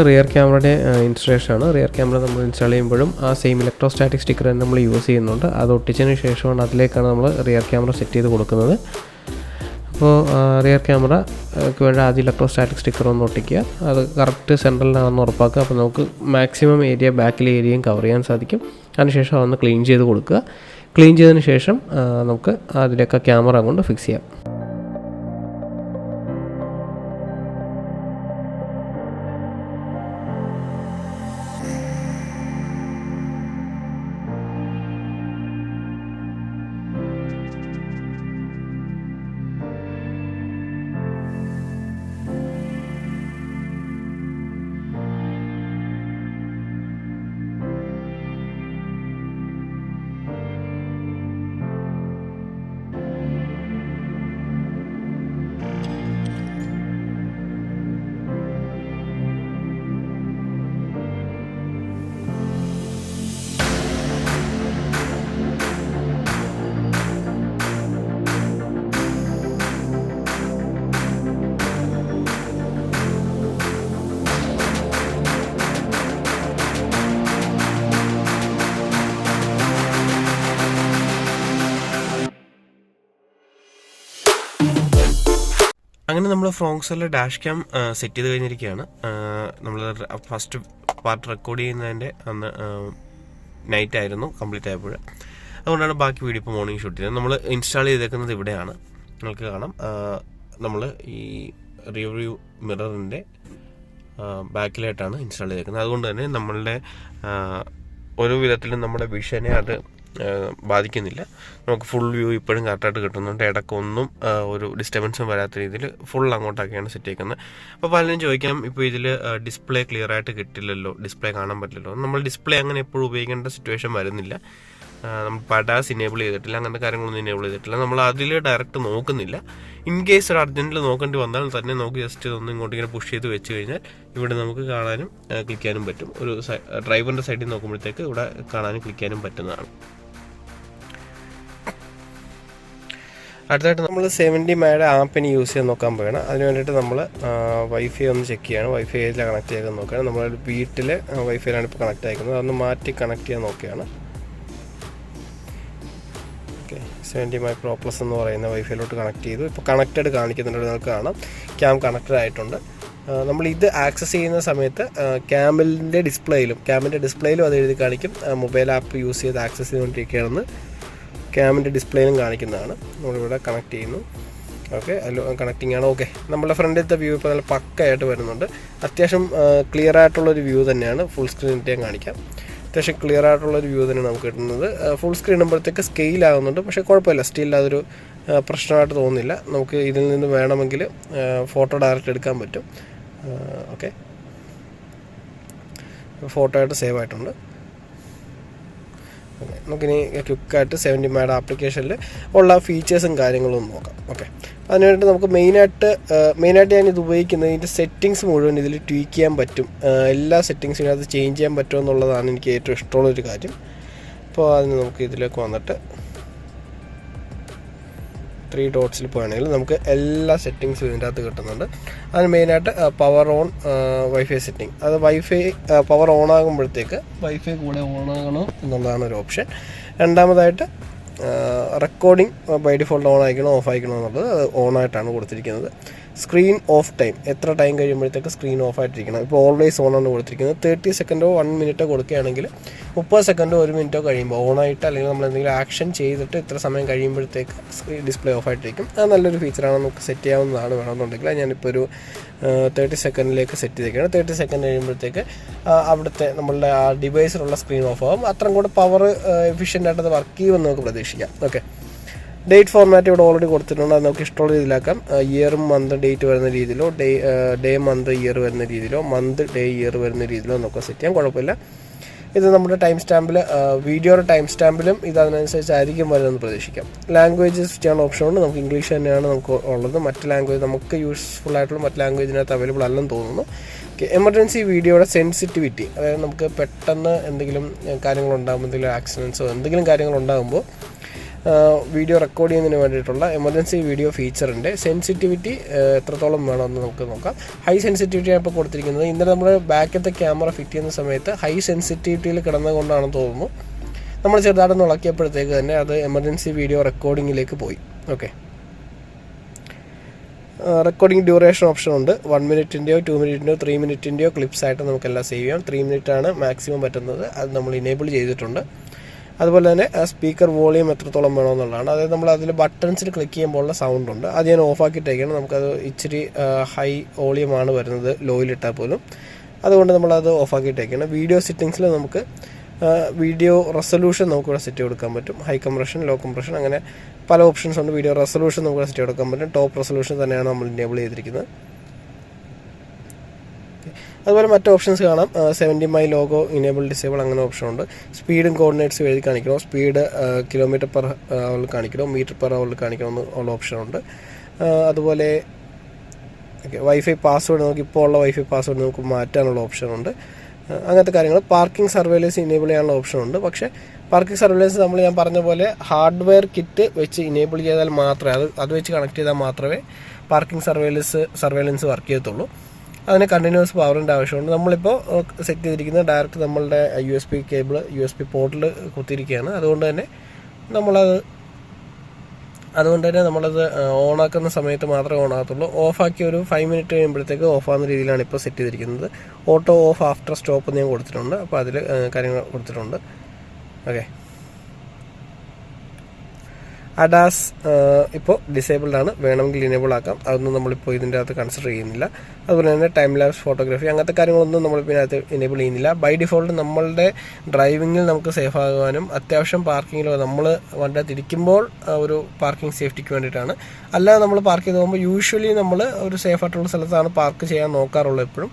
റിയർ ക്യാമറയുടെ ഇൻസ്റ്റലേഷനാണ്. റിയർ ക്യാമറ നമ്മൾ ഇൻസ്റ്റാൾ ചെയ്യുമ്പോഴും ആ സെയിം ഇലക്ട്രോസ്റ്റാറ്റിക് സ്റ്റിക്കർ തന്നെ നമ്മൾ യൂസ് ചെയ്യുന്നുണ്ട്. അത് ഒട്ടിച്ചതിന് ശേഷമാണ് അതിലേക്കാണ് നമ്മൾ റിയർ ക്യാമറ സെറ്റ് ചെയ്ത് കൊടുക്കുന്നത്. അപ്പോൾ റിയർ ക്യാമറയ്ക്ക് വേണ്ട ആദ്യം ഇലക്ട്രോസ്റ്റാറ്റിക് സ്റ്റിക്കർ ഒന്ന് ഒട്ടിക്കുക. അത് കറക്റ്റ് സെൻട്രലിലാണെന്ന് ഉറപ്പാക്കുക. അപ്പോൾ നമുക്ക് മാക്സിമം ഏരിയ ബാക്കിലെ ഏരിയയും കവർ ചെയ്യാൻ സാധിക്കും. അതിനുശേഷം അതൊന്ന് ക്ലീൻ ചെയ്ത് കൊടുക്കുക. ക്ലീൻ ചെയ്തതിന് ശേഷം നമുക്ക് അതിലേക്ക് ക്യാമറ കൊണ്ട് ഫിക്സ് ചെയ്യാം. അങ്ങനെ നമ്മൾ ഫ്രോങ്സിലെ ഡാഷ് ക്യാം സെറ്റ് ചെയ്ത് കഴിഞ്ഞിരിക്കുകയാണ്. നമ്മൾ ഫസ്റ്റ് പാർട്ട് റെക്കോർഡ് ചെയ്യുന്നതിൻ്റെ അന്ന് നൈറ്റ് ആയിരുന്നു കംപ്ലീറ്റ് ആയപ്പോൾ. അതുകൊണ്ടാണ് ബാക്കി വീഡിയോ ഇപ്പോൾ മോർണിംഗ് ഷൂട്ട് ചെയ്തത്. നമ്മൾ ഇൻസ്റ്റാൾ ചെയ്തേക്കുന്നത് ഇവിടെയാണ്. നിങ്ങൾക്ക് കാണാം, നമ്മൾ ഈ റിയർ വ്യൂ മിററിൻ്റെ ബാക്കിലായിട്ടാണ് ഇൻസ്റ്റാൾ ചെയ്തേക്കുന്നത്. അതുകൊണ്ട് തന്നെ നമ്മളുടെ ഒരു വിധത്തിലും നമ്മുടെ വിഷനെ അത് ബാധിക്കുന്നില്ല. നമുക്ക് ഫുൾ വ്യൂ ഇപ്പോഴും കറക്റ്റായിട്ട് കിട്ടുന്നുണ്ട്. ഇടയ്ക്കൊന്നും ഒരു ഡിസ്റ്റർബൻസും വരാത്ത രീതിയിൽ ഫുൾ അങ്ങോട്ടൊക്കെയാണ് സെറ്റ് ചെയ്യുന്നത്. അപ്പോൾ പലരും ചോദിക്കാം, ഇപ്പോൾ ഇതിൽ ഡിസ്പ്ലേ ക്ലിയർ ആയിട്ട് കിട്ടില്ലല്ലോ, ഡിസ്പ്ലേ കാണാൻ പറ്റില്ലല്ലോ. നമ്മൾ ഡിസ്പ്ലേ അങ്ങനെ എപ്പോഴും ഉപയോഗിക്കേണ്ട സിറ്റുവേഷൻ വരുന്നില്ല. നമ്മൾ പടാസ് ഇനേബിൾ ചെയ്തിട്ടില്ല, അങ്ങനത്തെ കാര്യങ്ങളൊന്നും ഇനേബിൾ ചെയ്തിട്ടില്ല. നമ്മൾ അതിൽ ഡയറക്റ്റ് നോക്കുന്നില്ല. ഇൻ കേസ് ഒരു അർജൻറ്റിൽ നോക്കേണ്ടി വന്നാൽ തന്നെ നമുക്ക് ജസ്റ്റ് ഒന്ന് ഇങ്ങോട്ട് ഇങ്ങനെ പുഷ് ചെയ്ത് വെച്ച് കഴിഞ്ഞാൽ ഇവിടെ നമുക്ക് കാണാനും ക്ലിക്ക് ചെയ്യാനും പറ്റും. ഒരു ഡ്രൈവറിൻ്റെ സൈഡിൽ നോക്കുമ്പോഴത്തേക്ക് ഇവിടെ കാണാനും ക്ലിക്ക് ചെയ്യാനും പറ്റുന്നതാണ്. അടുത്തായിട്ട് നമ്മൾ 70 MAയുടെ ആപ്പിന് യൂസ് ചെയ്യാൻ നോക്കാൻ പോവുകയാണ്. അതിന് വേണ്ടിയിട്ട് നമ്മൾ വൈഫൈ ഒന്ന് ചെക്ക് ചെയ്യണം. വൈഫൈയിൽ കണക്ട് ചെയ്ത് നോക്കുകയാണ്. നമ്മൾ വീട്ടിൽ വൈഫൈയിലാണ് ഇപ്പോൾ കണക്ട് ആയിരിക്കുന്നത്. അതൊന്ന് മാറ്റി കണക്ട് ചെയ്യാൻ നോക്കുകയാണ്. 70 Pro Plus എന്ന് പറയുന്ന വൈഫൈയിലോട്ട് കണക്ട് ചെയ്തു. ഇപ്പോൾ കണക്റ്റഡ് കാണിക്കുന്നുണ്ട്, നിങ്ങൾക്ക് കാണാം ക്യാം കണക്റ്റഡ് ആയിട്ടുണ്ട്. നമ്മളിത് ആക്സസ് ചെയ്യുന്ന സമയത്ത് ക്യാമിൻ്റെ ഡിസ്പ്ലേയിലും അത് എഴുതി കാണിക്കും. മൊബൈൽ ആപ്പ് യൂസ് ചെയ്ത് ആക്സസ് ചെയ്തുകൊണ്ടിരിക്കുകയാണെന്ന് ക്യാമിൻ്റെ ഡിസ്പ്ലേയിലും കാണിക്കുന്നതാണ്. നമ്മളിവിടെ കണക്ട് ചെയ്യുന്നു. ഓക്കെ, കണക്റ്റിംഗ് ആണ്. ഓക്കെ, നമ്മുടെ ഫ്രണ്ടിലത്തെ വ്യൂ ഇപ്പോൾ നല്ല പക്കയായിട്ട് വരുന്നുണ്ട്. അത്യാവശ്യം ക്ലിയർ ആയിട്ടുള്ളൊരു വ്യൂ തന്നെയാണ്. ഫുൾ സ്ക്രീൻ ഇട്ട് ഞാൻ കാണിക്കാം. അത്യാവശ്യം ക്ലിയർ ആയിട്ടുള്ളൊരു വ്യൂ തന്നെയാണ് നമുക്ക് കിട്ടുന്നത്. ഫുൾ സ്ക്രീൻ ഇടുമ്പോഴത്തേക്ക് സ്കെയിൽ ആകുന്നുണ്ട്, പക്ഷേ കുഴപ്പമില്ല, സ്റ്റിൽ അതൊരു പ്രശ്നമായിട്ട് തോന്നുന്നില്ല. നമുക്ക് ഇതിൽ നിന്ന് വേണമെങ്കിൽ ഫോട്ടോ ഡയറക്റ്റ് എടുക്കാൻ പറ്റും. ഓക്കെ, ഫോട്ടോ ആയിട്ട് സേവ് ആയിട്ടുണ്ട്. ഓക്കെ, നമുക്കിനി ക്വിക്കായിട്ട് 70 MB ആപ്ലിക്കേഷനിൽ ഉള്ള ഫീച്ചേഴ്സും കാര്യങ്ങളും നോക്കാം. ഓക്കെ, അതിനായിട്ട് നമുക്ക് മെയിനായിട്ട് ഞാനിത് ഉപയോഗിക്കുന്നത് ഇതിൻ്റെ സെറ്റിങ്സ് മുഴുവൻ ഇതിൽ ട്വീക്ക് ചെയ്യാൻ പറ്റും. എല്ലാ സെറ്റിങ്സും ഇതിനകത്ത് ചേഞ്ച് ചെയ്യാൻ പറ്റുമെന്നുള്ളതാണ് എനിക്ക് ഏറ്റവും ഇഷ്ടമുള്ളൊരു കാര്യം. അപ്പോൾ അതിന് നമുക്ക് ഇതിലേക്ക് വന്നിട്ട് 3 ഡോട്ട്സിൽ പോവുകയാണെങ്കിൽ നമുക്ക് എല്ലാ സെറ്റിങ്സും ഇതിൻ്റെ അകത്ത് കിട്ടുന്നുണ്ട്. അതിന് മെയിനായിട്ട് പവർ ഓൺ വൈഫൈ സെറ്റിംഗ്, അത് വൈഫൈ പവർ ഓൺ ആകുമ്പോഴത്തേക്ക് വൈഫൈ കൂടെ ഓൺ ആകണോ എന്നുള്ളതാണ് ഒരു ഓപ്ഷൻ. രണ്ടാമതായിട്ട് റെക്കോർഡിംഗ് ബൈ ഡിഫോൾട്ട് ഓൺ ആയിക്കണോ ഓഫ് ആയിക്കണോ എന്നുള്ളത് അത് ഓണായിട്ടാണ് കൊടുത്തിരിക്കുന്നത്. സ്ക്രീൻ ഓഫ് ടൈം, എത്ര ടൈം കഴിയുമ്പോഴത്തേക്ക് സ്ക്രീൻ ഓഫ് ആയിട്ടിരിക്കണം. ഇപ്പോൾ ഓൾവേസ് ഓൺ ആണ് കൊടുത്തിരിക്കുന്നത്. 30 സെക്കൻഡോ 1 മിനിറ്റോ കൊടുക്കുകയാണെങ്കിൽ 30 സെക്കൻഡോ 1 മിനിറ്റോ കഴിയുമ്പോൾ ഓണായിട്ട്, അല്ലെങ്കിൽ നമ്മൾ എന്തെങ്കിലും ആക്ഷൻ ചെയ്തിട്ട് ഇത്ര സമയം കഴിയുമ്പോഴത്തേക്ക് സ്ക്രീൻ ഡിസ്പ്ലേ ഓഫ് ആയിട്ടിരിക്കും. അത് നല്ലൊരു ഫീച്ചറാണ്, നമുക്ക് സെറ്റ് ചെയ്യാവുന്നതാണ്. വേണമെന്നുണ്ടെങ്കിൽ ഞാനിപ്പോൾ ഒരു 30 സെക്കൻഡിലേക്ക് സെറ്റ് ചെയ്തേക്കാണ്. 30 സെക്കൻഡ് കഴിയുമ്പോഴത്തേക്ക് അവിടുത്തെ നമ്മളുടെ ആ ഡിവൈസിലുള്ള സ്ക്രീൻ ഓഫ് ആകും. അത്രയും കൂടെ പവർ എഫിഷ്യൻ്റ് ആയിട്ട് അത് വർക്ക് ചെയ്യുമെന്ന് നമുക്ക് പ്രതീക്ഷിക്കാം. ഓക്കെ, ഡേറ്റ് ഫോർമാറ്റ് ഇവിടെ ഓൾറെഡി കൊടുത്തിട്ടുണ്ട്. അത് നമുക്ക് ഇഷ്ടമുള്ള രീതിയിലാക്കാം. ഇയറും മന്ത് ഡേറ്റ് വരുന്ന രീതിയിലോ, ഡേ മന്ത് ഇയർ വരുന്ന രീതിയിലോ, മന്ത് ഡേ ഇയർ വരുന്ന രീതിയിലോ നമുക്ക് സെറ്റ് ചെയ്യാം, കുഴപ്പമില്ല. ഇത് നമ്മുടെ ടൈം സ്റ്റാമ്പിൽ, വീഡിയോയുടെ ടൈം സ്റ്റാമ്പിലും ഇത് അതിനനുസരിച്ചായിരിക്കും വരുന്നതെന്ന് പ്രതീക്ഷിക്കാം. ലാംഗ്വേജ് സ്വിച്ച് ചെയ്യാനുള്ള ഓപ്ഷൻ ഉണ്ട്. നമുക്ക് ഇംഗ്ലീഷ് തന്നെയാണ് നമുക്ക് ഉള്ളത്. മറ്റ് ലാംഗ്വേജ് നമുക്ക് യൂസ്ഫുൾ ആയിട്ടുള്ള മറ്റ് ലാംഗ്വേജിനകത്ത് അവൈലബിൾ അല്ലെന്ന് തോന്നുന്നു. എമർജൻസി വീഡിയോയുടെ സെൻസിറ്റിവിറ്റി, അതായത് നമുക്ക് പെട്ടെന്ന് എന്തെങ്കിലും കാര്യങ്ങളുണ്ടാകുമ്പോൾ, എന്തെങ്കിലും ആക്സിഡൻസോ എന്തെങ്കിലും കാര്യങ്ങളുണ്ടാകുമ്പോൾ വീഡിയോ റെക്കോർഡ് ചെയ്യുന്നതിന് വേണ്ടിയിട്ടുള്ള എമർജൻസി വീഡിയോ ഫീച്ചറിൻ്റെ സെൻസിറ്റിവിറ്റി എത്രത്തോളം വേണമെന്ന് നമുക്ക് നോക്കാം. ഹൈ സെൻസിറ്റിവിറ്റിയാണ് ഇപ്പോൾ കൊടുത്തിരിക്കുന്നത്. ഇന്നലെ നമ്മൾ ബാക്കത്തെ ക്യാമറ ഫിറ്റ് ചെയ്യുന്ന സമയത്ത് ഹൈ സെൻസിറ്റിവിറ്റിയിൽ കിടന്നുകൊണ്ടാണെന്ന് തോന്നുന്നു. നമ്മൾ ചെറുതായിട്ടൊന്ന് ഇളക്കിയപ്പോഴത്തേക്ക് തന്നെ അത് എമർജൻസി വീഡിയോ റെക്കോർഡിങ്ങിലേക്ക് പോയി. ഓക്കെ, റെക്കോർഡിംഗ് ഡ്യൂറേഷൻ ഓപ്ഷൻ ഉണ്ട്. 1 മിനിറ്റിൻ്റെയോ 2 മിനിറ്റിൻ്റെയോ 3 മിനിറ്റിൻ്റെയോ ക്ലിപ്സായിട്ട് നമുക്കെല്ലാം സേവ് ചെയ്യാം. 3 മിനിറ്റാണ് മാക്സിമം പറ്റുന്നത്. അത് നമ്മൾ ഇനേബിൾ ചെയ്തിട്ടുണ്ട്. അതുപോലെ തന്നെ സ്പീക്കർ വോളിയം എത്രത്തോളം വേണമെന്നുള്ളതാണ്. അതായത് നമ്മൾ അതിൽ ബട്ടൺസിൽ ക്ലിക്ക് ചെയ്യുമ്പോൾ ഉള്ള സൗണ്ട് ഉണ്ട്. അത് ഞാൻ ഓഫാക്കിയിട്ടേക്കാണ്. നമുക്കത് ഇച്ചിരി ഹൈ വോളിയമാണ് വരുന്നത് ലോയിലിട്ടാൽ പോലും. അതുകൊണ്ട് നമ്മളത് ഓഫാക്കിയിട്ടേക്കാണ്. വീഡിയോ സെറ്റിങ്സിൽ നമുക്ക് വീഡിയോ റെസൊല്യൂഷൻ നമുക്കിവിടെ സെറ്റ് കൊടുക്കാൻ പറ്റും. ഹൈ കംപ്രഷൻ, ലോ കംപ്രഷൻ, അങ്ങനെ പല ഓപ്ഷൻസ് ഉണ്ട്. വീഡിയോ റെസൊല്യൂഷൻ നമുക്ക് സെറ്റ് കൊടുക്കാൻ പറ്റും. ടോപ്പ് റെസൊല്യൂഷൻ തന്നെയാണ് നമ്മൾ ഇനേബിൾ ചെയ്തിരിക്കുന്നത്. അതുപോലെ മറ്റ് ഓപ്ഷൻസ് കാണാം. 70 മൈ ലോഗോ ഇനേബിൾ ഡിസേബിൾ അങ്ങനെ ഓപ്ഷനുണ്ട്. സ്പീഡും കോർഡിനേറ്റ്സും എഴുതി കാണിക്കണോ, സ്പീഡ് കിലോമീറ്റർ പെർ അവറിൽ കാണിക്കണോ, മീറ്റർ പെർ അവറിൽ കാണിക്കണമെന്ന് ഉള്ള ഓപ്ഷനുണ്ട്. അതുപോലെ വൈഫൈ പാസ്വേഡ്, നമുക്ക് ഇപ്പോൾ ഉള്ള വൈഫൈ പാസ്വേഡ് നമുക്ക് മാറ്റാനുള്ള ഓപ്ഷനുണ്ട്. അങ്ങനത്തെ കാര്യങ്ങൾ. പാർക്കിംഗ് സർവൈലൻസ് ഇനേബിൾ ചെയ്യാനുള്ള ഓപ്ഷനുണ്ട്. പക്ഷേ പാർക്കിംഗ് സർവൈലൻസ് ഞാൻ പറഞ്ഞ പോലെ ഹാർഡ്വെയർ കിറ്റ് വെച്ച് ഇനേബിൾ ചെയ്താൽ മാത്രമേ, അത് വെച്ച് കണക്ട് ചെയ്താൽ മാത്രമേ പാർക്കിംഗ് സർവൈലൻസ് വർക്ക് ചെയ്യത്തുള്ളൂ. അതിന് കണ്ടിന്യൂസ് പവറിൻ്റെ ആവശ്യമുണ്ട്. നമ്മളിപ്പോൾ സെറ്റ് ചെയ്തിരിക്കുന്നത് ഡയറക്റ്റ് നമ്മളുടെ USB കേബിൾ USB പോർട്ടിൽ കുത്തിയിരിക്കുകയാണ്. അതുകൊണ്ട് തന്നെ നമ്മളത് ഓണാക്കുന്ന സമയത്ത് മാത്രമേ ഓണാകത്തുള്ളൂ. ഓഫാക്കി ഒരു 5 മിനിറ്റ് കഴിയുമ്പോഴത്തേക്ക് ഓഫാകുന്ന രീതിയിലാണ് ഇപ്പോൾ സെറ്റ് ചെയ്തിരിക്കുന്നത്. ഓട്ടോ ഓഫ് ആഫ്റ്റർ സ്റ്റോപ്പ് ഞാൻ കൊടുത്തിട്ടുണ്ട്. അപ്പോൾ അതിൽ കാര്യങ്ങൾ കൊടുത്തിട്ടുണ്ട്. ഓക്കെ, അഡാസ് ഇപ്പോൾ ഡിസേബിൾഡ് ആണ്, വേണമെങ്കിൽ ഇനേബിൾ ആക്കാം. അതൊന്നും നമ്മളിപ്പോൾ ഇതിൻ്റെ അകത്ത് കൺസിഡർ ചെയ്യുന്നില്ല. അതുപോലെ തന്നെ ടൈം ലാപ്സ് ഫോട്ടോഗ്രാഫി അങ്ങനത്തെ കാര്യങ്ങളൊന്നും നമ്മളിപ്പോൾ ഇതിനകത്ത് ഇനേബിൾ ചെയ്യുന്നില്ല. ബൈ ഡിഫോൾട്ട് നമ്മളുടെ ഡ്രൈവിങ്ങിൽ നമുക്ക് സേഫ് ആകാനും അത്യാവശ്യം പാർക്കിങ്ങിൽ നമ്മൾ വണ്ടി തിരിക്കുമ്പോൾ ഒരു പാർക്കിംഗ് സേഫ്റ്റിക്ക് വേണ്ടിയിട്ടാണ്. അല്ലാതെ നമ്മൾ പാർക്ക് ചെയ്ത് പോകുമ്പോൾ യൂഷ്വലി നമ്മൾ ഒരു സേഫ് ആയിട്ടുള്ള സ്ഥലത്താണ് പാർക്ക് ചെയ്യാൻ നോക്കാറുള്ളത് എപ്പോഴും.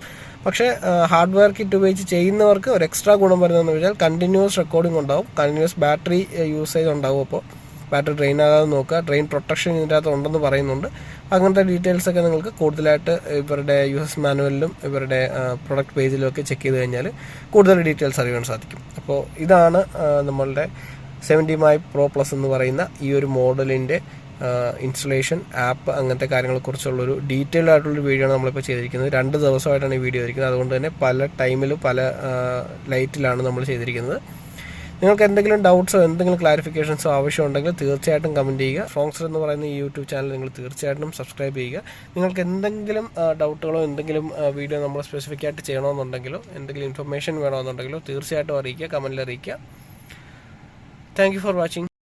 പക്ഷേ ഹാർഡ്വെയർ കിറ്റ് ഉപയോഗിച്ച് ചെയ്യുന്നവർക്ക് ഒരു എക്സ്ട്രാ ഗുണം വരുന്നതെന്ന് വെച്ചാൽ കണ്ടിന്യൂസ് റെക്കോർഡിംഗ് ഉണ്ടാവും, കണ്ടിന്യൂസ് ബാറ്ററി യൂസേജ് ഉണ്ടാവും. അപ്പോൾ ബാറ്ററി ഡ്രെയിൻ ആകാതെ നോക്കുക. ഡ്രെയിൻ പ്രൊട്ടക്ഷൻ ഇതിൻ്റെ അകത്ത് ഉണ്ടെന്ന് പറയുന്നുണ്ട്. അങ്ങനത്തെ ഡീറ്റെയിൽസൊക്കെ നിങ്ങൾക്ക് കൂടുതലായിട്ട് ഇവരുടെ യൂസേഴ്സ് മാനുവലിലും ഇവരുടെ പ്രൊഡക്റ്റ് പേജിലും ഒക്കെ ചെക്ക് ചെയ്ത് കഴിഞ്ഞാൽ കൂടുതൽ ഡീറ്റെയിൽസ് അറിയാൻ സാധിക്കും. അപ്പോൾ ഇതാണ് നമ്മളുടെ 70 മൈ Pro Plus എന്ന് പറയുന്ന ഈ ഒരു മോഡലിൻ്റെ ഇൻസ്റ്റലേഷൻ, ആപ്പ്, അങ്ങനത്തെ കാര്യങ്ങളെക്കുറിച്ചുള്ളൊരു ഡീറ്റെയിൽഡ് ആയിട്ടുള്ളൊരു വീഡിയോ ആണ് നമ്മളിപ്പോൾ ചെയ്തിരിക്കുന്നത്. 2 ദിവസമായിട്ടാണ് ഈ വീഡിയോ ഇരിക്കുന്നത്. അതുകൊണ്ട് തന്നെ പല ടൈമിലും പല ലൈറ്റിലാണ് നമ്മൾ ചെയ്തിരിക്കുന്നത്. നിങ്ങൾക്ക് എന്തെങ്കിലും ഡൗട്ട്സോ എന്തെങ്കിലും ക്ലാരിഫിക്കേഷൻസോ ആവശ്യമുണ്ടെങ്കിൽ തീർച്ചയായിട്ടും കമൻറ്റ് ചെയ്യുക. ഫോങ്സർ എന്ന് പറയുന്ന ഈ യൂട്യൂബ് ചാനൽ നിങ്ങൾ തീർച്ചയായിട്ടും സബ്സ്ക്രൈബ് ചെയ്യുക. നിങ്ങൾക്ക് എന്തെങ്കിലും ഡൗട്ടുകളോ എന്തെങ്കിലും വീഡിയോ നമ്മൾ സ്പെസിഫിക് ആയിട്ട് ചെയ്യണമെന്നുണ്ടെങ്കിലോ എന്തെങ്കിലും ഇൻഫർമേഷൻ വേണമെന്നുണ്ടെങ്കിലോ തീർച്ചയായിട്ടും അറിയിക്കുക, കമൻറ്റിൽ അറിയിക്കുക. Thank you for watching.